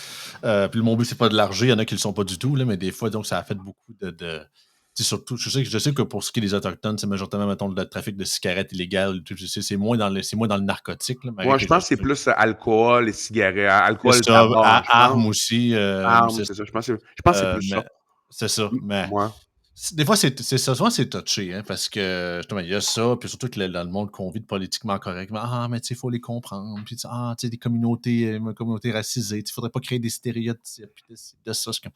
Puis mon but, c'est pas de larger, il y en a qui le sont pas du tout, là, mais des fois, donc, ça a fait beaucoup tu sais, surtout, je sais que pour ce qui est des Autochtones, c'est majoritairement, mettons, le trafic de cigarettes illégales, c'est moins dans le narcotique, là, malgré Moi, je que pense que c'est plus alcool et cigarettes, c'est alcool, ça, tabac, je armes pense. aussi, Armes, c'est c'est ça. ça. Je pense que c'est plus ça. Mais c'est ça, mais Moi. des fois, c'est ça. Souvent, c'est touché, hein, parce que justement, il y a ça, puis surtout que dans le monde qu'on vit de politiquement correctement, ah, mais tu sais, il faut les comprendre. Puis, ah, tu sais, des communautés racisées, il faudrait pas créer des stéréotypes, puis de ça. C'est comme,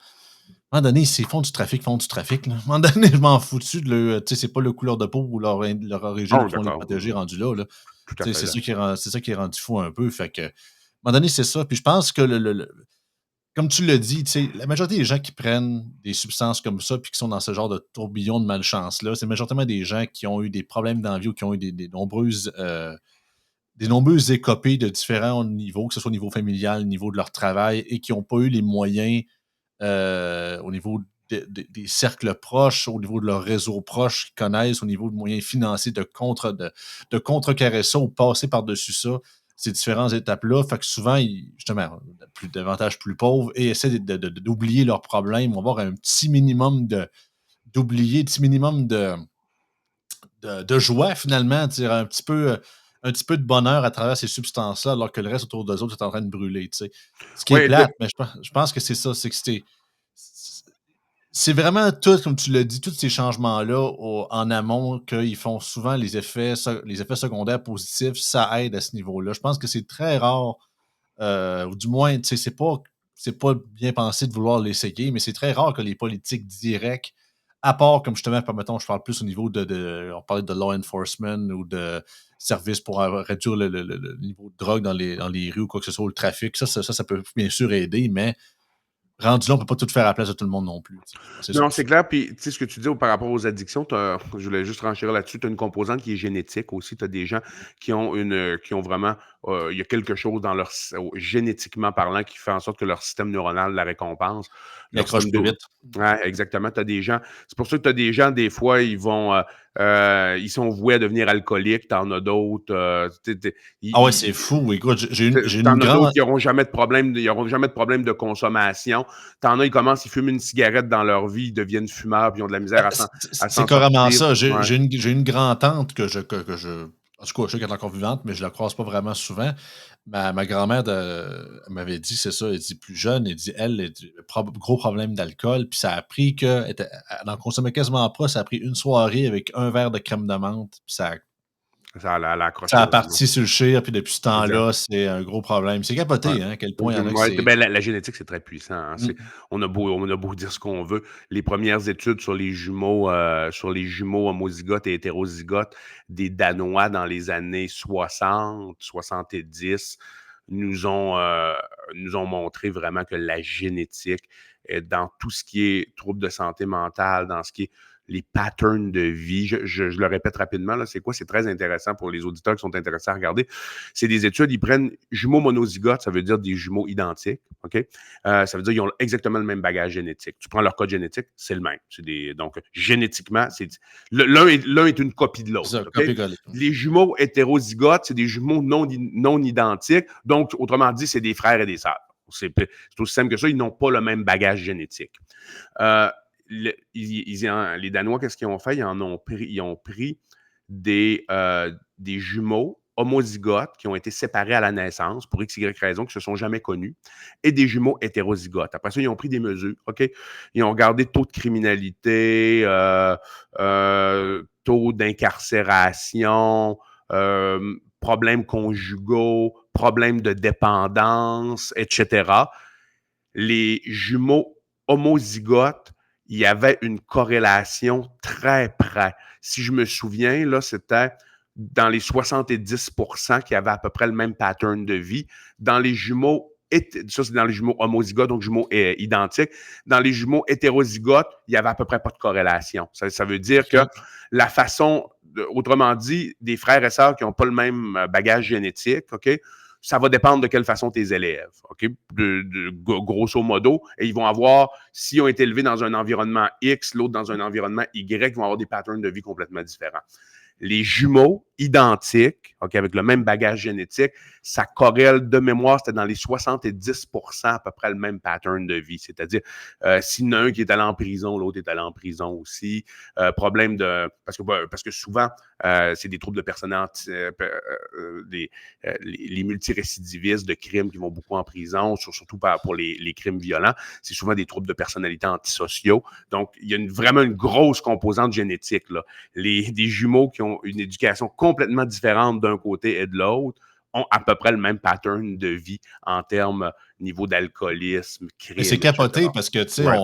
à un moment donné, s'ils font du trafic, ils font du trafic. Là. À un moment donné, je m'en fous dessus de le. Tu sais, c'est pas leur couleur de peau ou leur origine Oh, qui vont les d'accord. protéger rendu là. Là. Tout à Tu sais, fait c'est ça qui est rendu fou un peu. Fait que, à un moment donné, c'est ça. Puis je pense que comme tu l'as dit, tu sais, la majorité des gens qui prennent des substances comme ça puis qui sont dans ce genre de tourbillon de malchance-là, c'est majoritairement des gens qui ont eu des problèmes dans la vie ou qui ont eu des nombreuses écopées de différents niveaux, que ce soit au niveau familial, au niveau de leur travail, et qui n'ont pas eu les moyens au niveau des cercles proches, au niveau de leur réseau proche qu'ils connaissent, au niveau de moyens financiers de contrecarrer ça ou passer par-dessus ça, ces différentes étapes-là. Fait que souvent, justement, davantage plus pauvres et essaient d'oublier leurs problèmes, vont avoir un petit minimum d'oublier, un petit minimum de joie finalement, un petit peu de bonheur à travers ces substances-là, alors que le reste autour d'eux autres est en train de brûler. Tu sais. Ce qui est Oui, plate, mais je pense que c'est ça, c'est que c'est vraiment tout, comme tu l'as dit, tous ces changements-là en amont qu'ils font souvent les effets secondaires positifs, ça aide à ce niveau-là. Je pense que c'est très rare, ou du moins, tu sais, c'est pas bien pensé de vouloir l'essayer, mais c'est très rare que les politiques directs, à part comme justement, mettons, je parle plus au niveau on parlait de law enforcement ou de services pour réduire le niveau de drogue dans les rues ou quoi que ce soit, ou le trafic. Ça peut bien sûr aider, mais rendu là, on peut pas tout faire à la place de tout le monde non plus. C'est Non, sûr. c'est clair. Puis, tu sais, ce que tu dis par rapport aux addictions, je voulais juste renchérir là-dessus. Tu as une composante qui est génétique aussi. Tu as des gens qui ont vraiment, il y a quelque chose dans génétiquement parlant qui fait en sorte que leur système neuronal la récompense. Il Leur accroche système plus vite. Ouais, exactement. T'as des gens, c'est pour ça que tu as des gens, des fois, ils sont voués à devenir alcooliques. Tu en as d'autres. Ah ouais, c'est fou. Écoute, j'ai une T'en as d'autres grande. qui n'auront jamais de problème, ils auront jamais de problème de consommation. T'en as, ils commencent, ils fument une cigarette dans leur vie, ils deviennent fumeurs, puis ils ont de la misère à C'est s'en carrément sortir. ça. Ouais. J'ai une grand-tante en tout cas, je sais qu'elle est encore vivante, mais je la croise pas vraiment souvent. Ma grand-mère elle m'avait dit, c'est ça, elle dit plus jeune, elle dit, gros problème d'alcool, puis ça a pris elle en consommait quasiment pas, ça a pris une soirée avec un verre de crème de menthe, puis Ça l'a accroché ça a rapidement. parti sur le chire, puis depuis ce Exact. temps-là, c'est un gros problème. C'est Ouais. capoté, hein, à quel point il y en a que Ouais, c'est. ben, la génétique, c'est très puissant, hein. Mmh. On a beau dire ce qu'on veut. Les premières études sur les jumeaux homozygotes et hétérozygotes des Danois dans les années 60, 70 nous ont montré vraiment que la génétique, dans tout ce qui est troubles de santé mentale, dans ce qui est les patterns de vie. Je le répète rapidement, là, c'est quoi? C'est très intéressant pour les auditeurs qui sont intéressés à regarder. C'est des études, ils prennent jumeaux monozygotes, ça veut dire des jumeaux identiques, OK? Ça veut dire qu'ils ont exactement le même bagage génétique. Tu prends leur code génétique, c'est le même. Donc, génétiquement, l'un est une copie de C'est ça, l'autre, OK? copier-coller. Les jumeaux hétérozygotes, c'est des jumeaux non identiques. Donc, autrement dit, c'est des frères et des sœurs. C'est aussi simple que ça, ils n'ont pas le même bagage génétique. Euh, les Danois, qu'est-ce qu'ils ont fait? Ils ont pris des jumeaux homozygotes qui ont été séparés à la naissance pour X, Y raison, qui ne se sont jamais connus, et des jumeaux hétérozygotes. Après ça, ils ont pris des mesures, OK? Ils ont regardé taux de criminalité, taux d'incarcération, problèmes conjugaux, problèmes de dépendance, etc. Les jumeaux homozygotes, il y avait une corrélation très près. Si je me souviens, là, c'était dans les 70% qui avaient à peu près le même pattern de vie. Dans les jumeaux, ça c'est dans les jumeaux homozygotes, donc jumeaux identiques. Dans les jumeaux hétérozygotes, il n'y avait à peu près pas de corrélation. Ça veut dire que la façon, autrement dit, des frères et sœurs qui n'ont pas le même bagage génétique, OK? Ça va dépendre de quelle façon tes élèves, OK? Grosso modo. Et ils vont avoir, s'ils ont été élevés dans un environnement X, l'autre dans un environnement Y, ils vont avoir des patterns de vie complètement différents. Les jumeaux identiques, OK, avec le même bagage génétique, ça corrèle de mémoire, c'était dans les 70% à peu près le même pattern de vie. C'est-à-dire, s'il y en a un qui est allé en prison, l'autre est allé en prison aussi. Problème de... Parce que souvent, c'est des troubles de personnalité, les multirécidivistes de crimes qui vont beaucoup en prison, surtout pour les crimes violents, c'est souvent des troubles de personnalité antisociaux. Donc, il y a vraiment une grosse composante génétique, là. Des jumeaux qui ont une éducation complètement différente d'un côté et de l'autre ont à peu près le même pattern de vie en termes niveau d'alcoolisme, Mais c'est crime, etc. capoté parce que, tu sais, Ouais.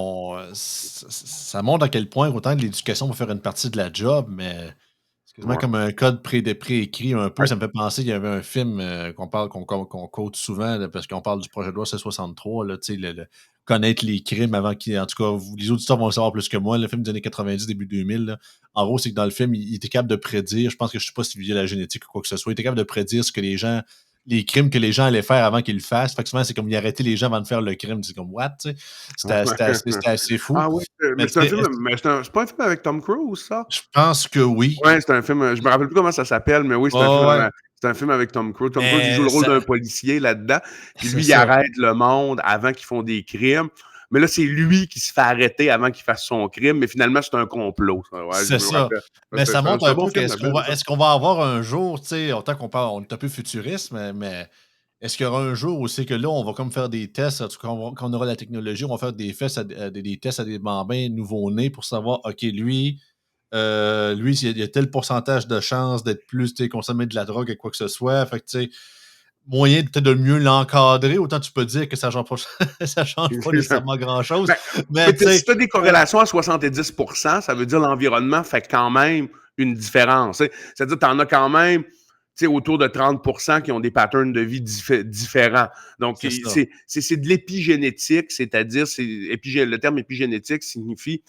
ça montre à quel point autant que l'éducation va faire une partie de la job, mais c'est quasiment Ouais. comme un code préécrit un peu. Ouais. Ça me fait penser qu'il y avait un film qu'on quote souvent là, parce qu'on parle du projet de loi C-63, là, tu sais, connaître les crimes avant qu'ils. En tout cas, les auditeurs vont le savoir plus que moi. Le film des années 90, début 2000, là, en gros, c'est que dans le film, il était capable de prédire. Je pense que je ne sais pas s'il via la génétique ou quoi que ce soit. Il était capable de prédire ce que les crimes que les gens allaient faire avant qu'ils le fassent. Fait que souvent, c'est comme il arrêtait les gens avant de faire le crime. C'est comme, what, tu sais? C'était assez fou. Ah oui, Mais mais c'est un film, mais c'est pas un film avec Tom Cruise, ça? je pense que oui. Ouais, c'est un film, je me rappelle plus comment ça s'appelle, mais oui, Ouais, ouais. c'est un film avec Tom Cruise. Tom Cruise, il joue Mais le rôle ça, d'un policier là-dedans, puis c'est lui, il ça. arrête le monde avant qu'ils font des crimes. Mais là, c'est lui qui se fait arrêter avant qu'il fasse son crime, mais finalement, c'est un complot. Ouais, je C'est me ça. rappelle. Mais ça montre C'est un un bon peu film, qu'est-ce la qu'on film, va ça. est-ce qu'on va avoir un jour, tu sais, autant qu'on parle, on est un peu futuriste, mais est-ce qu'il y aura un jour où c'est que là, on va comme faire des tests, en tout cas, quand on aura la technologie, on va faire des tests à des bambins nouveau-nés pour savoir, OK, lui, il y a tel pourcentage de chances d'être plus, tu sais, consommer de la drogue et quoi que ce soit. Fait que, tu sais, moyen peut-être de mieux l'encadrer, autant tu peux dire que ça change pas, ça change pas nécessairement grand-chose. Ben, Mais, tu si sais, tu as des corrélations à 70%, ça veut dire l'environnement fait quand même une différence. C'est-à-dire que tu en as quand même autour de 30% qui ont des patterns de vie différents. Donc, c'est ça. c'est de l'épigénétique, c'est-à-dire, le terme épigénétique signifie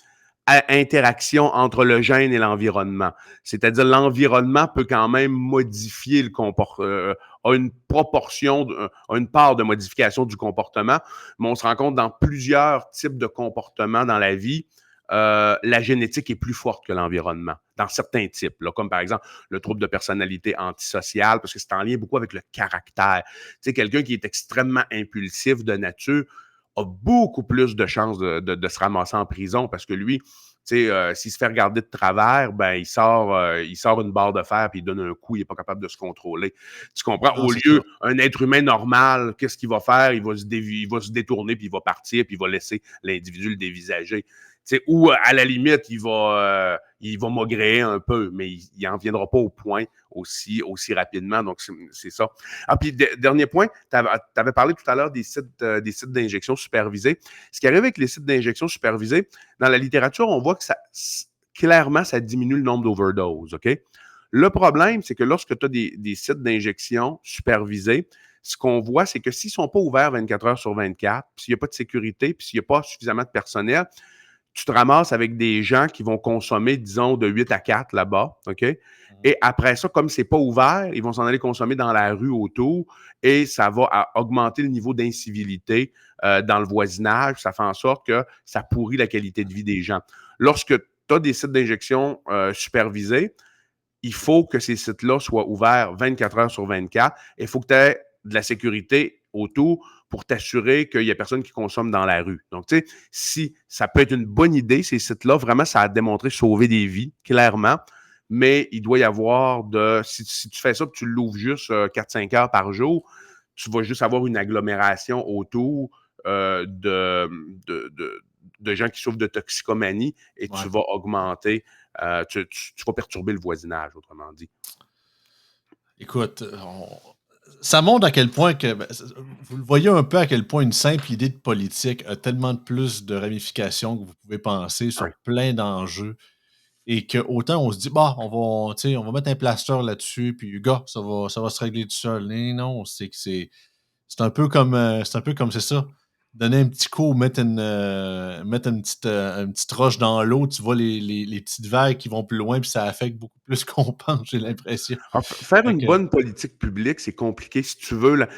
interaction entre le gène et l'environnement. C'est-à-dire l'environnement peut quand même modifier le comportement, a une proportion, a une part de modification du comportement, mais on se rend compte dans plusieurs types de comportements dans la vie, la génétique est plus forte que l'environnement, dans certains types, là, comme par exemple le trouble de personnalité antisociale, parce que c'est en lien beaucoup avec le caractère. Tu sais, quelqu'un qui est extrêmement impulsif de nature a beaucoup plus de chances de se ramasser en prison parce que lui, s'il se fait regarder de travers, ben il sort une barre de fer puis il donne un coup, il n'est pas capable de se contrôler. Tu comprends? Non, Au c'est ça. lieu, un être humain normal, qu'est-ce qu'il va faire? Il va se détourner puis il va partir puis il va laisser l'individu le dévisager. Ou à la limite, il va maugréer un peu, mais il n'en viendra pas au point aussi rapidement. Donc, c'est ça. Ah, puis, dernier point, tu avais parlé tout à l'heure des sites d'injection supervisés. Ce qui arrive avec les sites d'injection supervisés, dans la littérature, on voit que clairement, ça diminue le nombre d'overdoses. OK? Le problème, c'est que lorsque tu as des sites d'injection supervisés, ce qu'on voit, c'est que s'ils ne sont pas ouverts 24 heures sur 24, puis s'il n'y a pas de sécurité, puis s'il n'y a pas suffisamment de personnel, tu te ramasses avec des gens qui vont consommer, disons, de 8 à 4 là-bas, OK? Et après ça, comme c'est pas ouvert, ils vont s'en aller consommer dans la rue autour et ça va augmenter le niveau d'incivilité dans le voisinage. Ça fait en sorte que ça pourrit la qualité de vie des gens. Lorsque tu as des sites d'injection supervisés, il faut que ces sites-là soient ouverts 24 heures sur 24 et il faut que tu aies de la sécurité autour pour t'assurer qu'il n'y a personne qui consomme dans la rue. Donc, tu sais, si ça peut être une bonne idée, ces sites-là, vraiment, ça a démontré sauver des vies, clairement, mais il doit y avoir si tu fais ça et tu l'ouvres juste 4-5 heures par jour, tu vas juste avoir une agglomération autour de gens qui souffrent de toxicomanie et Ouais. tu vas augmenter, tu vas perturber le voisinage, autrement dit. Écoute, ça montre à quel point que vous le voyez un peu à quel point une simple idée de politique a tellement de plus de ramifications que vous pouvez penser Ouais. sur plein d'enjeux et que autant on se dit: «Bah, on va mettre un plaster là-dessus, puis gars, ça va se régler tout seul». Mais non, c'est que c'est un peu comme, c'est ça, donner un petit coup, mettre une petite roche dans l'eau, tu vois les petites vagues qui vont plus loin, puis ça affecte beaucoup plus qu'on pense, j'ai l'impression. Alors, faire Fait une que bonne politique publique, c'est compliqué. Si tu veux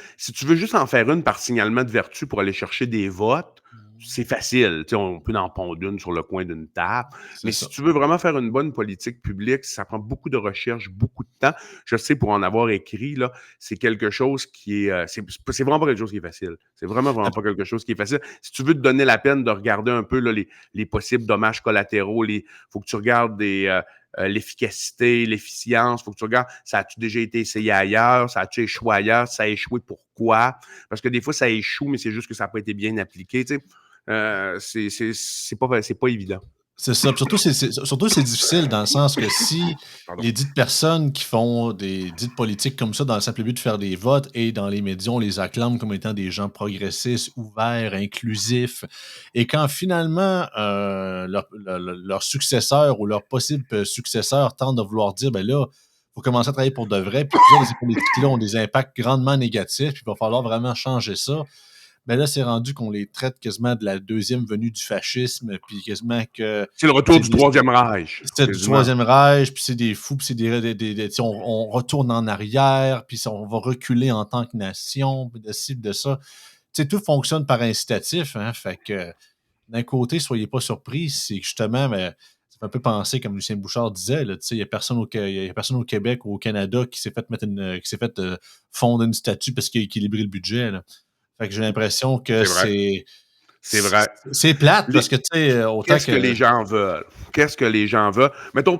juste en faire une par signalement de vertu pour aller chercher des votes, c'est facile. Tu sais, on peut en pondre une sur le coin d'une table. c'est Mais ça. si tu veux vraiment faire une bonne politique publique, ça prend beaucoup de recherche, beaucoup de temps. Je sais, pour en avoir écrit, là, c'est quelque chose qui est. C'est vraiment pas quelque chose qui est facile. C'est vraiment, vraiment pas quelque chose qui est facile. Si tu veux te donner la peine de regarder un peu là, les possibles dommages collatéraux, faut que tu regardes l'efficacité, l'efficience. Il faut que tu regardes, ça a-tu déjà été essayé ailleurs? Ça a-tu échoué ailleurs? Ça a échoué pourquoi? Parce que des fois, ça échoue, mais c'est juste que ça n'a pas été bien appliqué. Tu sais. C'est pas évident. C'est ça. Puis surtout, c'est difficile dans le sens que si Pardon. les dites personnes qui font des dites politiques comme ça dans le simple but de faire des votes et dans les médias, on les acclame comme étant des gens progressistes, ouverts, inclusifs, et quand finalement leur successeur ou leur possible successeur tente de vouloir dire, ben là, faut commencer à travailler pour de vrai, puis ces politiques-là ont des impacts grandement négatifs, puis il va falloir vraiment changer ça. Mais là, c'est rendu qu'on les traite quasiment de la deuxième venue du fascisme, puis quasiment que C'est le retour c'est du des Troisième Reich, c'est du quasiment. Troisième Reich, puis c'est des fous, puis c'est tu sais, on retourne en arrière, puis on va reculer en tant que nation, puis de ci, puis de ça. Tu sais, tout fonctionne par incitatif, hein, fait que d'un côté, soyez pas surpris, c'est que justement, ça fait un peu penser, comme Lucien Bouchard disait, là, tu sais, il y a personne au Québec ou au Canada qui s'est fait fondre une statue parce qu'il a équilibré le budget, là. Fait que j'ai l'impression que C'est vrai. C'est c'est vrai. c'est plate parce Les- que, tu sais, autant Qu'est-ce que que les gens veulent? Qu'est-ce que les gens veulent? Mettons,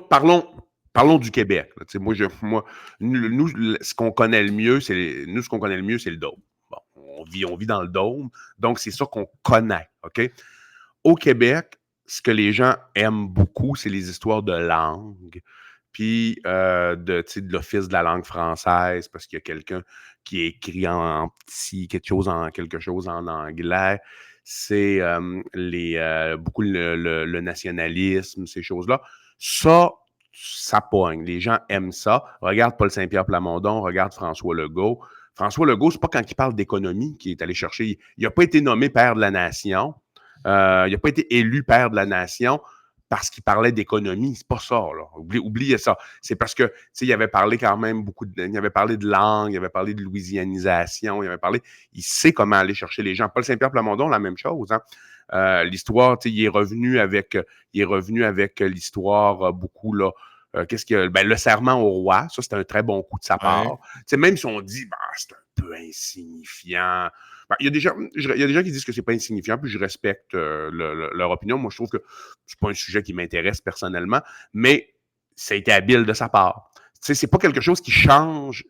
parlons du Québec. Là, moi, nous, ce qu'on connaît le mieux, ce qu'on connaît le mieux, c'est le Dôme. Bon, on vit dans le Dôme, donc c'est ça qu'on connaît. OK? Au Québec, ce que les gens aiment beaucoup, c'est les histoires de langue, puis de l'Office de la langue française, parce qu'il y a quelqu'un qui écrit en petit quelque chose en anglais. C'est beaucoup le nationalisme, ces choses-là. Ça pogne. Les gens aiment ça. Regarde Paul Saint-Pierre Plamondon, regarde François Legault. François Legault, c'est pas quand il parle d'économie qu'il est allé chercher. Il n'a pas été nommé père de la nation. Il n'a pas été élu père de la nation parce qu'il parlait d'économie. C'est pas ça, là. Oubliez ça. C'est parce que, tu sais, il avait parlé quand même il avait parlé de langue, il avait parlé de louisianisation, il sait comment aller chercher les gens. Paul Saint-Pierre Plamondon, la même chose, hein. L'histoire, tu sais, il est revenu avec l'histoire beaucoup, là. Qu'est-ce que ben, le serment au roi, ça, c'est un très bon coup de sa Ouais. part. Tu sais, même si on dit, bah, c'est un peu insignifiant. Ben, il y a des gens qui disent que c'est pas insignifiant, puis je respecte leur opinion. Moi, je trouve que c'est pas un sujet qui m'intéresse personnellement, mais ça a été habile de sa part. Tu sais, c'est pas quelque chose qui change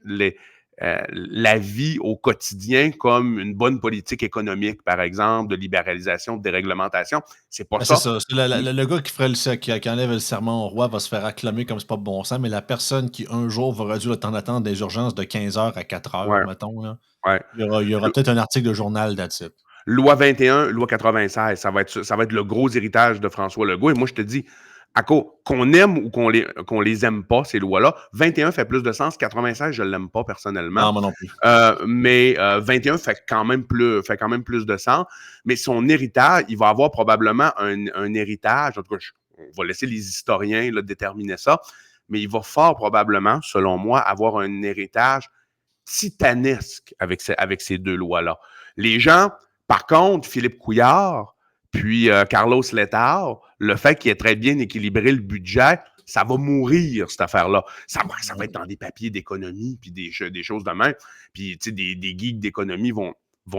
la vie au quotidien comme une bonne politique économique, par exemple, de libéralisation, de déréglementation. C'est pas Ben, c'est ça. ça. Le gars qui, ferait qui enlève le serment au roi va se faire acclamer comme c'est pas bon sens, mais la personne qui, un jour, va réduire le temps d'attente des urgences de 15 heures à 4 heures, Ouais, mettons, là, ouais. il y aura peut-être un article de journal là-dessus. Loi 21, loi 96, ça va être le gros héritage de François Legault. Et moi, je te dis, qu'on aime ou qu'on les aime pas, ces lois-là, 21 fait plus de sens. 96, je l'aime pas personnellement. Non, moi non plus. Mais 21 fait quand même plus de sens. Mais son héritage, il va avoir probablement un héritage. En tout cas, on va laisser les historiens là, déterminer ça. Mais il va fort probablement, selon moi, avoir un héritage titanesque avec ces deux lois-là. Les gens, par contre, Philippe Couillard, puis Carlos Letard, le fait qu'il ait très bien équilibré le budget, ça va mourir, cette affaire-là. Ça va être dans des papiers d'économie, puis des choses de même. Puis, tu sais, des geeks d'économie vont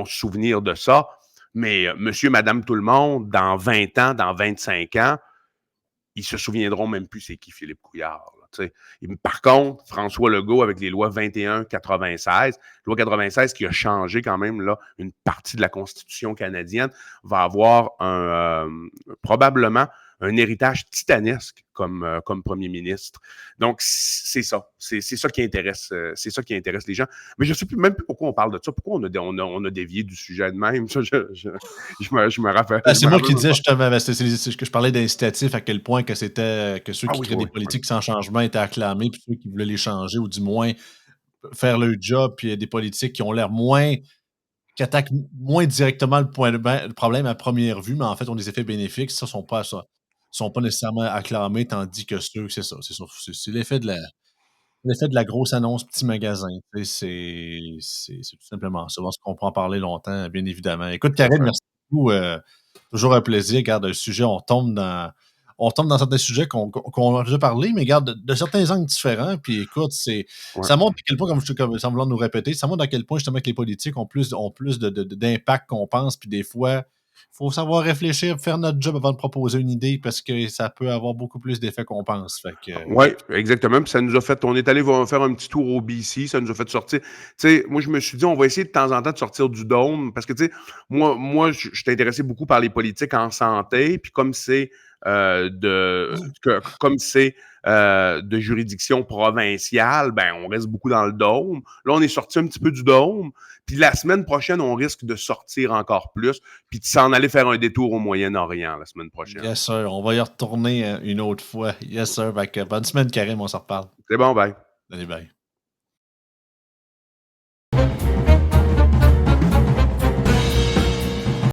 se souvenir de ça. Mais monsieur, madame, tout le monde, dans 20 ans, dans 25 ans, ils se souviendront même plus c'est qui Philippe Couillard. Là, par contre, François Legault, avec les lois 21-96, loi 96 qui a changé quand même là, une partie de la Constitution canadienne, va avoir probablement un héritage titanesque comme premier ministre. Donc, c'est ça. C'est ça qui intéresse les gens. Mais je ne sais même plus pourquoi on parle de ça. Pourquoi on a dévié du sujet de même. Ça, je me rappelle. Ben, Je c'est me moi rappelle qui même disais pas. justement, ben, c'est que je parlais d'incitatif, à quel point que c'était que ceux Ah qui oui, créaient des oui, oui. politiques sans changement étaient acclamés, puis ceux qui voulaient les changer ou du moins faire le job, puis il y a des politiques qui ont l'air qui attaquent moins directement le problème à première vue, mais en fait ont des effets bénéfiques. Ça, sont pas nécessairement acclamés, tandis que ceux, c'est ça, c'est l'effet de la grosse annonce petit magasin. Tu sais, c'est tout simplement ça. On qu'on peut en parler longtemps, bien évidemment. Écoute, Tout à Karine, fait. merci beaucoup. Toujours un plaisir. Regarde, un sujet, on tombe dans certains sujets qu'on a déjà parlé, mais regarde, de certains angles différents. Puis écoute, Ouais. ça montre à quel point, comme sans vouloir nous répéter, ça montre à quel point justement que les politiques ont plus d'impact qu'on pense. Puis des fois, il faut savoir réfléchir, faire notre job avant de proposer une idée parce que ça peut avoir beaucoup plus d'effets qu'on pense. Fait que, Oui, exactement. Puis ça nous a fait, on est allé faire un petit tour au BC, ça nous a fait sortir. Tu sais, moi, je me suis dit, on va essayer de temps en temps de sortir du dôme parce que, tu sais, moi je suis intéressé beaucoup par les politiques en santé. Puis comme c'est de juridiction provinciale, ben, on reste beaucoup dans le dôme. Là, on est sorti un petit peu du dôme. Puis la semaine prochaine, on risque de sortir encore plus. Puis de s'en aller faire un détour au Moyen-Orient la semaine prochaine. yes, sir. On va y retourner une autre fois. Yes, sir. Fait que bonne semaine, Karim. On s'en reparle. C'est bon, bye. Allez, bye.